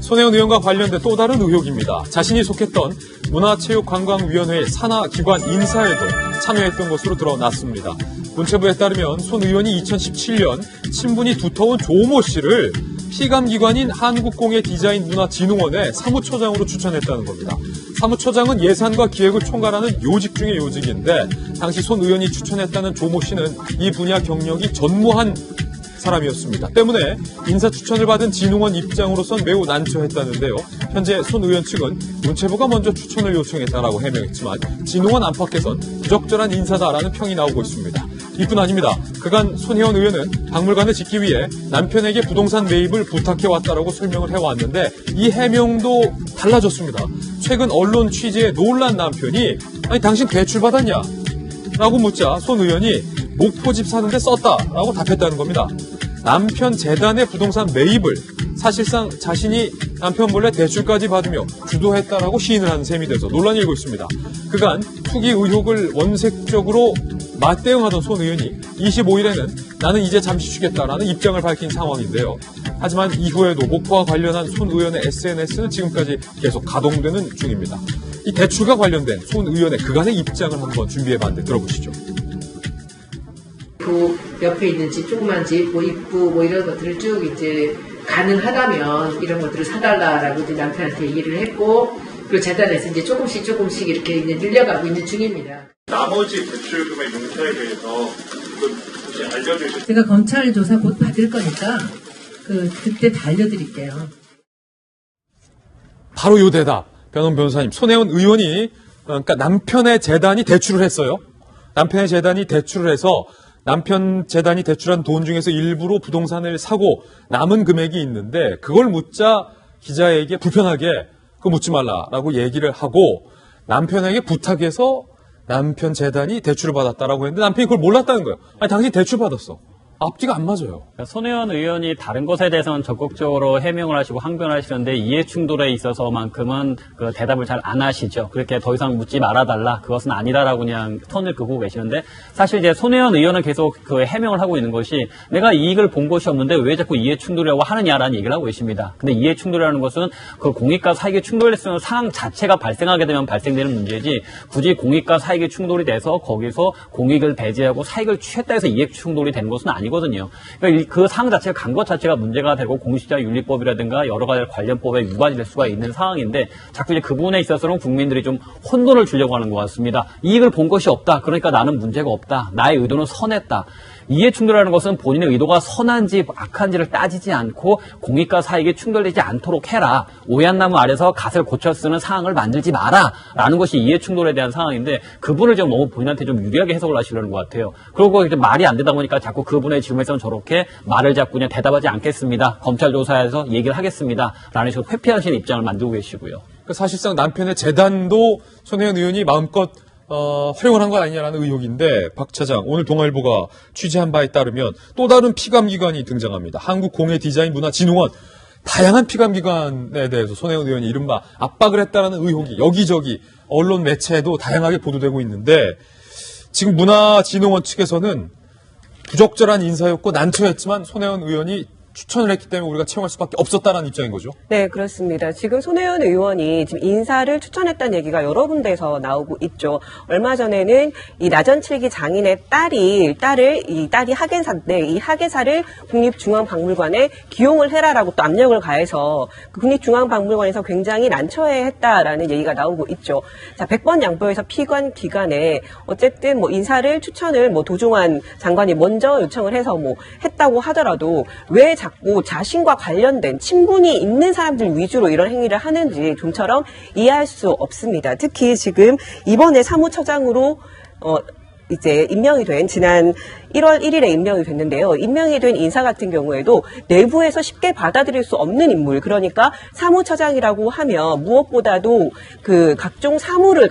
손혜원 의원과 관련된 또 다른 의혹입니다. 자신이 속했던 문화체육관광위원회 산하기관 인사에도 참여했던 것으로 드러났습니다. 문체부에 따르면 손 의원이 2017년 친분이 두터운 조모 씨를 피감기관인 한국공예디자인문화진흥원의 사무처장으로 추천했다는 겁니다. 사무처장은 예산과 기획을 총괄하는 요직 중의 요직인데 당시 손 의원이 추천했다는 조모 씨는 이 분야 경력이 전무한 사람이었습니다. 때문에 인사 추천을 받은 진흥원 입장으로선 매우 난처했다는데요. 현재 손 의원 측은 문체부가 먼저 추천을 요청했다라고 해명했지만 진흥원 안팎에선 부적절한 인사다라는 평이 나오고 있습니다. 이뿐 아닙니다. 그간 손혜원 의원은 박물관을 짓기 위해 남편에게 부동산 매입을 부탁해왔다라고 설명을 해왔는데 이 해명도 달라졌습니다. 최근 언론 취재에 놀란 남편이 아니 당신 대출 받았냐? 라고 묻자 손 의원이 목포집 사는데 썼다라고 답했다는 겁니다. 남편 재단의 부동산 매입을 사실상 자신이 남편 몰래 대출까지 받으며 주도했다라고 시인을 한 셈이 돼서 논란이 일고 있습니다. 그간 투기 의혹을 원색적으로 맞대응하던 손 의원이 25일에는 나는 이제 잠시 쉬겠다라는 입장을 밝힌 상황인데요. 하지만 이후에도 목포와 관련한 손 의원의 SNS는 지금까지 계속 가동되는 중입니다. 이 대출과 관련된 손 의원의 그간의 입장을 한번 준비해봤는데 들어보시죠. 그 옆에 있는 집, 조그만 집, 뭐 입구, 뭐 이런 것들을 쭉 이제 가능하다면 이런 것들을 사달라라고 이제 남편한테 얘기를 했고, 그리고 재단에서 이제 조금씩 이렇게 이제 늘려가고 있는 중입니다. 나머지 대출 금액 용처에 대해서 혹시 알려주실? 제가 검찰 조사 곧 받을 거니까 그때 다 알려드릴게요. 바로 요 대답. 변호사님, 손혜원 의원이 그러니까 남편의 재단이 대출을 했어요. 남편의 재단이 대출을 해서 남편 재단이 대출한 돈 중에서 일부로 부동산을 사고 남은 금액이 있는데 그걸 묻자 기자에게 불편하게 그거 묻지 말라라고 얘기를 하고 남편에게 부탁해서 남편 재단이 대출을 받았다라고 했는데 남편이 그걸 몰랐다는 거예요. 아니 당신 대출 받았어. 앞뒤가 안 맞아요. 손혜원 의원이 다른 것에 대해서는 적극적으로 해명을 하시고 항변을 하시는데 이해 충돌에 있어서만큼은 그 대답을 잘 안 하시죠. 그렇게 더 이상 묻지 말아달라. 그것은 아니다라고 그냥 턴을 긋고 계시는데 사실 이제 손혜원 의원은 계속 그 해명을 하고 있는 것이 내가 이익을 본 것이 없는데 왜 자꾸 이해 충돌이라고 하느냐라는 얘기를 하고 계십니다. 근데 이해 충돌이라는 것은 그 공익과 사익의 충돌을 쓰는 상황 자체가 발생하게 되면 발생되는 문제지 굳이 공익과 사익의 충돌이 돼서 거기서 공익을 배제하고 사익을 취했다 해서 이해 충돌이 되는 것은 아니고 거든요. 그러니까 그 사항 자체가 간 것 자체가 문제가 되고 공시자윤리법이라든가 여러 가지 관련법에 위반이 될 수가 있는 상황인데 자꾸 이제 그 부분에 있어서는 국민들이 좀 혼돈을 주려고 하는 것 같습니다. 이익을 본 것이 없다. 그러니까 나는 문제가 없다. 나의 의도는 선했다. 이해 충돌이라는 것은 본인의 의도가 선한지 악한지를 따지지 않고 공익과 사익이 충돌되지 않도록 해라. 오얏 나무 아래서 갓을 고쳐 쓰는 상황을 만들지 마라. 라는 것이 이해 충돌에 대한 상황인데 그분을 좀 너무 본인한테 좀 유리하게 해석을 하시려는 것 같아요. 그리고 이제 말이 안 되다 보니까 자꾸 그분의 질문에서는 저렇게 말을 잡고 그냥 대답하지 않겠습니다. 검찰 조사에서 얘기를 하겠습니다. 라는 식으로 회피하시는 입장을 만들고 계시고요. 그러니까 사실상 남편의 재단도 손혜원 의원이 마음껏 활용을 한 건 아니냐라는 의혹인데 박 차장 오늘 동아일보가 취재한 바에 따르면 또 다른 피감기관이 등장합니다. 한국공예디자인문화진흥원 다양한 피감기관에 대해서 손혜원 의원이 이른바 압박을 했다라는 의혹이 여기저기 언론 매체에도 다양하게 보도되고 있는데 지금 문화진흥원 측에서는 부적절한 인사였고 난처했지만 손혜원 의원이 추천을 했기 때문에 우리가 채용할 수밖에 없었다는 입장인 거죠? 네, 그렇습니다. 지금 손혜원 의원이 지금 인사를 추천했다는 얘기가 여러 군데에서 나오고 있죠. 얼마 전에는 이 나전칠기 장인의 딸이 학예사인데 이 학예사를 국립중앙박물관에 기용을 해라라고 또 압력을 가해서 그 국립중앙박물관에서 굉장히 난처해했다라는 얘기가 나오고 있죠. 자, 100번 양보해서 피관 기관에 어쨌든 뭐 인사를 추천을 뭐 도종환 장관이 먼저 요청을 해서 뭐 했다고 하더라도 왜 자꾸 자신과 관련된 친분이 있는 사람들 위주로 이런 행위를 하는지 좀처럼 이해할 수 없습니다. 특히 지금 이번에 사무처장으로 이제 임명이 된 지난 1월 1일에 임명이 됐는데요. 임명이 된 인사 같은 경우에도 내부에서 쉽게 받아들일 수 없는 인물, 그러니까 사무처장이라고 하면 무엇보다도 그 각종 사무를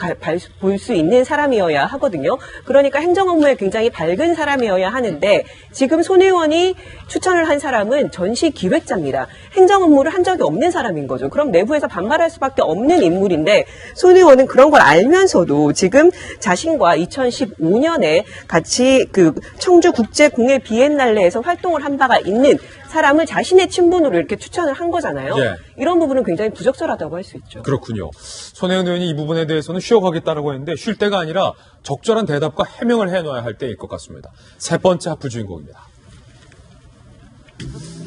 볼 수 있는 사람이어야 하거든요. 그러니까 행정 업무에 굉장히 밝은 사람이어야 하는데 지금 손 의원이 추천을 한 사람은 전시 기획자입니다. 행정 업무를 한 적이 없는 사람인 거죠. 그럼 내부에서 반발할 수밖에 없는 인물인데 손 의원은 그런 걸 알면서도 지금 자신과 2015년에 같이 그 청주국제공예 비엔날레에서 활동을 한 바가 있는 사람을 자신의 친분으로 이렇게 추천을 한 거잖아요. 예. 이런 부분은 굉장히 부적절하다고 할 수 있죠. 그렇군요. 손혜원 의원이 이 부분에 대해서는 쉬어가겠다라고 했는데 쉴 때가 아니라 적절한 대답과 해명을 해놔야 할 때일 것 같습니다. 세 번째 하프 주인공입니다.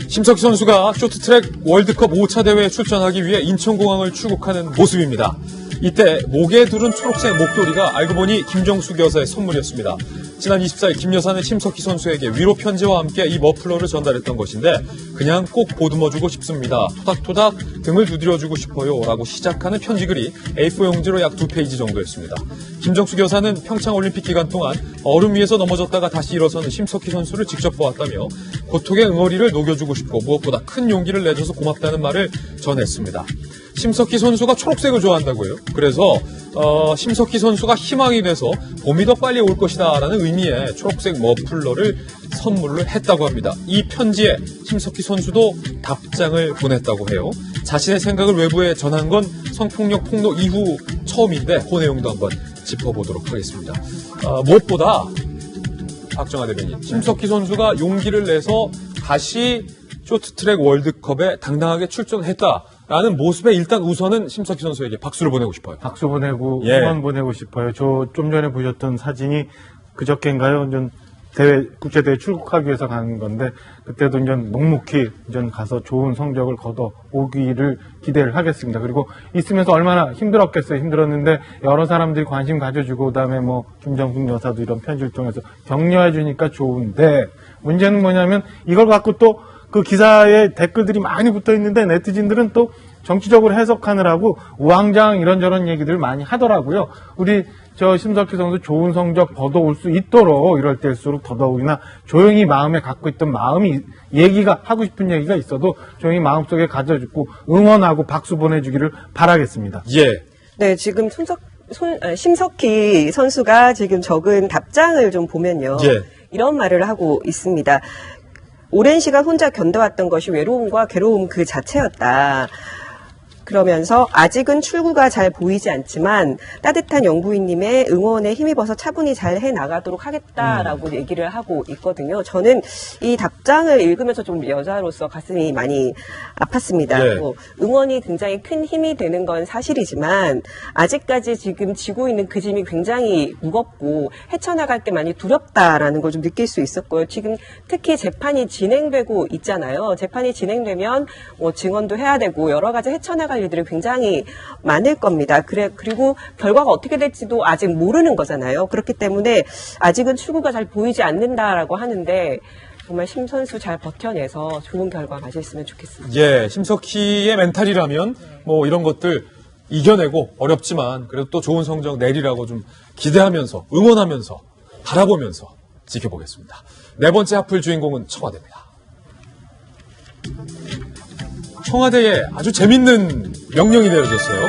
심석희 선수가 쇼트트랙 월드컵 5차 대회에 출전하기 위해 인천공항을 출국하는 모습입니다. 이때 목에 두른 초록색 목도리가 알고 보니 김정숙 여사의 선물이었습니다. 지난 24일 김 여사는 심석희 선수에게 위로 편지와 함께 이 머플러를 전달했던 것인데 그냥 꼭 보듬어주고 싶습니다. 토닥토닥 등을 두드려주고 싶어요 라고 시작하는 편지글이 A4 용지로 약 2페이지 정도였습니다. 김정숙 여사는 평창올림픽 기간 동안 얼음 위에서 넘어졌다가 다시 일어서는 심석희 선수를 직접 보았다며 고통의 응어리를 녹여주고 싶고 무엇보다 큰 용기를 내줘서 고맙다는 말을 전했습니다. 심석희 선수가 초록색을 좋아한다고요. 그래서 심석희 선수가 희망이 돼서 봄이 더 빨리 올 것이다 라는 의미의 초록색 머플러를 선물로 했다고 합니다. 이 편지에 심석희 선수도 답장을 보냈다고 해요. 자신의 생각을 외부에 전한 건 성폭력 폭로 이후 처음인데 그 내용도 한번 짚어보도록 하겠습니다. 무엇보다 박정아 대변인, 심석희 선수가 용기를 내서 다시 쇼트트랙 월드컵에 당당하게 출전했다라는 모습에 일단 우선은 심석희 선수에게 박수를 보내고 싶어요. 박수 보내고 응원 보내고 싶어요. 저 좀 전에 보셨던 사진이 그저께인가요? 국제대회 출국하기 위해서 가는 건데 그때도 묵묵히 가서 좋은 성적을 거둬 오기를 기대를 하겠습니다. 그리고 있으면서 얼마나 힘들었겠어요. 힘들었는데 여러 사람들이 관심 가져주고 그다음에 김정숙 여사도 이런 편지를 통해서 격려해 주니까 좋은데 문제는 뭐냐면 이걸 갖고 또 그 기사에 댓글들이 많이 붙어 있는데 네티즌들은 또 정치적으로 해석하느라고 우왕좌왕 이런저런 얘기들을 많이 하더라고요. 우리 심석희 선수 좋은 성적 거둬올 수 있도록 이럴 때일수록 더더욱이나 조용히 마음에 갖고 있던 마음이 하고 싶은 얘기가 있어도 조용히 마음속에 가져주고 응원하고 박수 보내주기를 바라겠습니다. 네, 지금 심석희 선수가 지금 적은 답장을 좀 보면요. 이런 말을 하고 있습니다. 오랜 시간 혼자 견뎌왔던 것이 외로움과 괴로움 그 자체였다. 그러면서 아직은 출구가 잘 보이지 않지만 따뜻한 영부인님의 응원에 힘입어서 차분히 잘 해나가도록 하겠다라고 얘기를 하고 있거든요. 저는 이 답장을 읽으면서 좀 여자로서 가슴이 많이 아팠습니다. 응원이 굉장히 큰 힘이 되는 건 사실이지만 아직까지 지금 지고 있는 그 짐이 굉장히 무겁고 헤쳐나갈 게 많이 두렵다라는 걸 좀 느낄 수 있었고요. 지금 특히 재판이 진행되고 있잖아요. 재판이 진행되면 증언도 해야 되고 여러 가지 헤쳐나갈 일들이 굉장히 많을 겁니다. 그리고 결과가 어떻게 될지도 아직 모르는 거잖아요. 그렇기 때문에 아직은 출구가 잘 보이지 않는다라고 하는데 정말 심 선수 잘 버텨내서 좋은 결과 가졌으면 좋겠습니다. 심석희의 멘탈이라면 이런 것들 이겨내고 어렵지만 그래도 또 좋은 성적 내리라고 좀 기대하면서 응원하면서 바라보면서 지켜보겠습니다. 네 번째 하플 주인공은 청와대입니다. 청와대에 아주 재밌는 명령이 내려졌어요.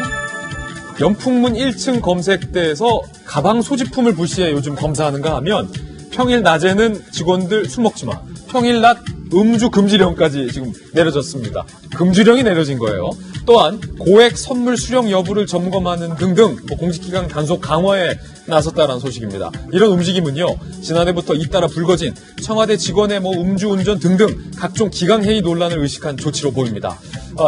연풍문 1층 검색대에서 가방 소지품을 불시에 요즘 검사하는가 하면 평일 낮에는 직원들 술 먹지 마. 평일 낮 음주 금지령까지 지금 내려졌습니다. 금주령이 내려진 거예요. 또한 고액 선물 수령 여부를 점검하는 등등 공직기관 단속 강화에 나섰다는 소식입니다. 이런 움직임은요, 지난해부터 잇따라 불거진 청와대 직원의 음주운전 등등 각종 기강회의 논란을 의식한 조치로 보입니다.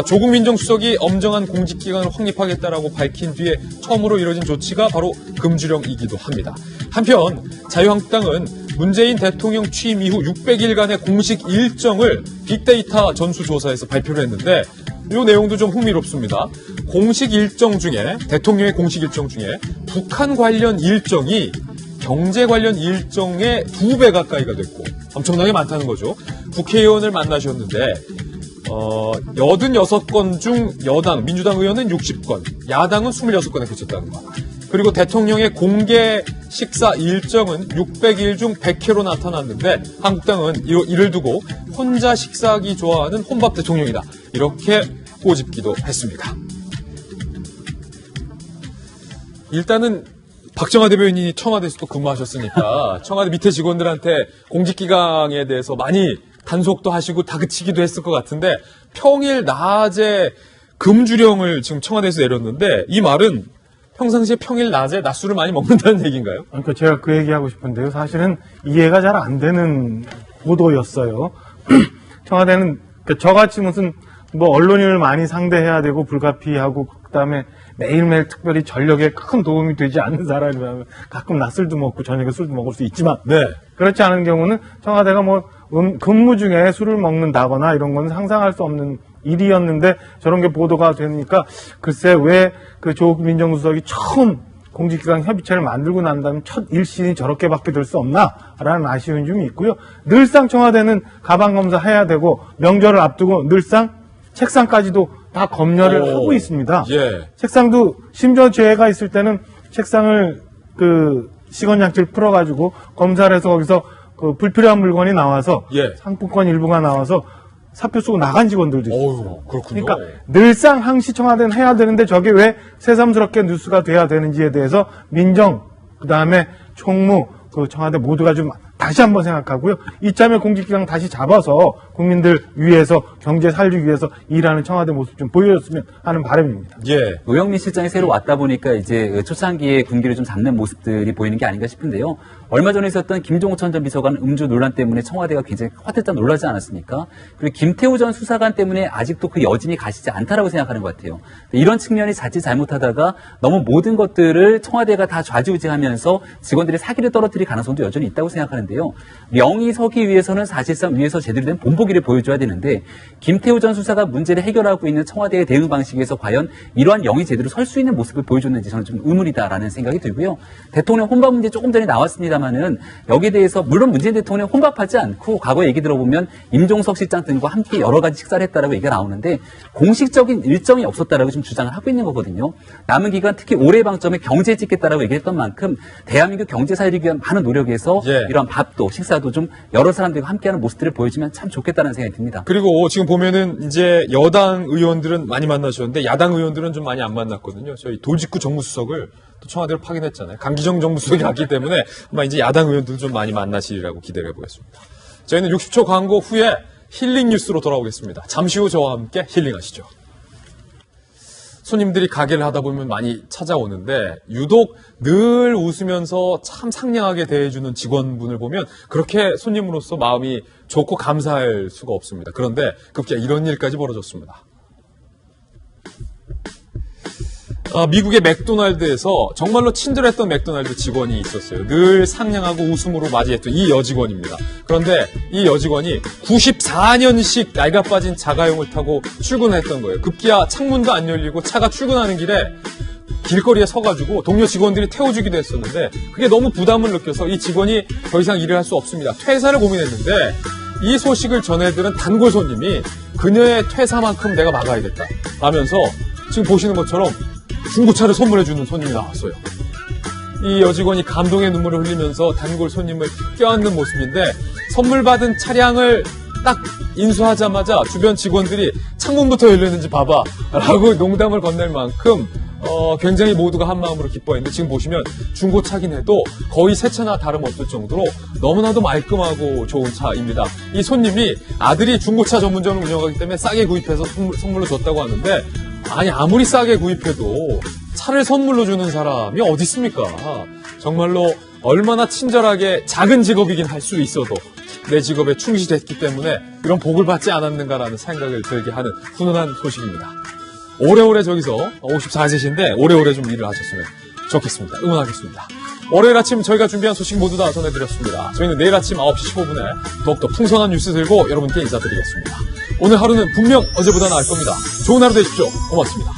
조국 민정수석이 엄정한 공직기강을 확립하겠다라고 밝힌 뒤에 처음으로 이뤄진 조치가 바로 금주령이기도 합니다. 한편 자유한국당은 문재인 대통령 취임 이후 600일간의 공식 일정을 빅데이터 전수조사에서 발표를 했는데 이 내용도 좀 흥미롭습니다. 공식 일정 중에 대통령의 공식 일정 중에 북한 관련 일정이 경제 관련 일정의 2배 가까이가 됐고 엄청나게 많다는 거죠. 국회의원을 만나셨는데 86건 중 여당, 민주당 의원은 60건, 야당은 26건에 그쳤다는 거. 그리고 대통령의 공개 식사 일정은 600일 중 100회로 나타났는데 한국당은 이를 두고 혼자 식사하기 좋아하는 혼밥 대통령이다. 이렇게 꼬집기도 했습니다. 일단은 박정아 대변인이 청와대에서도 근무하셨으니까 청와대 밑에 직원들한테 공직기강에 대해서 많이 단속도 하시고 다그치기도 했을 것 같은데 평일 낮에 금주령을 지금 청와대에서 내렸는데 이 말은 평상시에 평일 낮에 낮술을 많이 먹는다는 얘기인가요? 그러니까 제가 그 얘기하고 싶은데요. 사실은 이해가 잘 안 되는 보도였어요. 청와대는 저같이 무슨 언론인을 많이 상대해야 되고 불가피하고 그다음에 매일매일 특별히 전력에 큰 도움이 되지 않는 사람이라면 가끔 낮술도 먹고 저녁에 술도 먹을 수 있지만 그렇지 않은 경우는 청와대가 근무 중에 술을 먹는다거나 이런 건 상상할 수 없는 일이었는데 저런 게 보도가 되니까 글쎄 왜 그 조국 민정수석이 처음 공직기관 협의체를 만들고 난 다음에 첫 일신이 저렇게밖에 될 수 없나라는 아쉬운 점이 있고요. 늘상 청와대는 가방검사 해야 되고 명절을 앞두고 늘상 책상까지도 다 검열을 하고 있습니다. 예. 책상도 심지어 죄가 있을 때는 책상을 그 시건양치를 풀어가지고 검사를 해서 거기서 그 불필요한 물건이 나와서 상품권 일부가 나와서 사표 쓰고 나간 직원들도 있어요. 그렇군요. 그러니까 늘상 항시 청와대는 해야 되는데 저게 왜 새삼스럽게 뉴스가 돼야 되는지에 대해서 민정, 그 다음에 총무, 그 청와대 모두가 좀 다시 한번 생각하고요. 이참에 공직기강 다시 잡아서 국민들 위해서 경제 살리기 위해서 일하는 청와대 모습 좀 보여줬으면 하는 바람입니다. 예. 노영민 실장이 새로 왔다 보니까 이제 초창기에 군기를 좀 잡는 모습들이 보이는 게 아닌가 싶은데요. 얼마 전에 있었던 김종천 전 비서관 음주 논란 때문에 청와대가 굉장히 화들짝 놀라지 않았습니까? 그리고 김태우 전 수사관 때문에 아직도 그 여진이 가시지 않다라고 생각하는 것 같아요. 이런 측면이 자칫 잘못하다가 너무 모든 것들을 청와대가 다 좌지우지하면서 직원들이 사기를 떨어뜨릴 가능성도 여전히 있다고 생각하는데요. 명이 서기 위해서는 사실상 위에서 제대로 된 본보기를 보여줘야 되는데 김태우 전 수사가 문제를 해결하고 있는 청와대의 대응 방식에서 과연 이러한 영이 제대로 설 수 있는 모습을 보여줬는지 저는 좀 의문이다라는 생각이 들고요. 대통령 혼밥 문제 조금 전에 나왔습니다만은 여기에 대해서 물론 문재인 대통령 혼밥하지 않고 과거 얘기 들어보면 임종석 실장 등과 함께 여러 가지 식사를 했다라고 얘기가 나오는데 공식적인 일정이 없었다라고 지금 주장을 하고 있는 거거든요. 남은 기간 특히 올해 방점에 경제에 찍겠다라고 얘기했던 만큼 대한민국 경제 살리기 위한 많은 노력에서 이런 밥도 식사도 좀 여러 사람들과 함께하는 모습들을 보여주면 참 좋겠다는 생각이 듭니다. 그리고 지금 보면은 이제 여당 의원들은 많이 만나셨는데 야당 의원들은 좀 많이 안 만났거든요. 저희 돌직구 정무수석을 또 청와대로 파견했잖아요. 강기정 정무수석이 왔기 때문에 아마 이제 야당 의원들도 좀 많이 만나시리라고 기대를 해보겠습니다. 저희는 60초 광고 후에 힐링 뉴스로 돌아오겠습니다. 잠시 후 저와 함께 힐링하시죠. 손님들이 가게를 하다 보면 많이 찾아오는데 유독 늘 웃으면서 참 상냥하게 대해주는 직원분을 보면 그렇게 손님으로서 마음이 좋고 감사할 수가 없습니다. 그런데 급기야 이런 일까지 벌어졌습니다. 미국의 맥도날드에서 정말로 친절했던 맥도날드 직원이 있었어요. 늘 상냥하고 웃음으로 맞이했던 이 여직원입니다. 그런데 이 여직원이 94년식 낡아 빠진 자가용을 타고 출근했던 거예요. 급기야 창문도 안 열리고 차가 출근하는 길에 길거리에 서가지고 동료 직원들이 태워주기도 했었는데 그게 너무 부담을 느껴서 이 직원이 더 이상 일을 할 수 없습니다. 퇴사를 고민했는데 이 소식을 전해들은 단골 손님이 그녀의 퇴사만큼 내가 막아야겠다 라면서 지금 보시는 것처럼 중고차를 선물해주는 손님이 나왔어요. 이 여직원이 감동의 눈물을 흘리면서 단골 손님을 껴안는 모습인데 선물 받은 차량을 딱 인수하자마자 주변 직원들이 창문부터 열렸는지 봐봐 라고 농담을 건넬 만큼 굉장히 모두가 한마음으로 기뻐했는데 지금 보시면 중고차긴 해도 거의 새 차나 다름없을 정도로 너무나도 말끔하고 좋은 차입니다. 이 손님이 아들이 중고차 전문점을 운영하기 때문에 싸게 구입해서 선물로 줬다고 하는데 아니 아무리 싸게 구입해도 차를 선물로 주는 사람이 어디 있습니까? 정말로 얼마나 친절하게 작은 직업이긴 할 수 있어도 내 직업에 충실했기 때문에 이런 복을 받지 않았는가라는 생각을 들게 하는 훈훈한 소식입니다. 오래오래 저기서 54세신데 오래오래 좀 일을 하셨으면 좋겠습니다. 응원하겠습니다. 월요일 아침 저희가 준비한 소식 모두 다 전해드렸습니다. 저희는 내일 아침 9시 15분에 더욱더 풍성한 뉴스 들고 여러분께 인사드리겠습니다. 오늘 하루는 분명 어제보다 나을 겁니다. 좋은 하루 되십시오. 고맙습니다.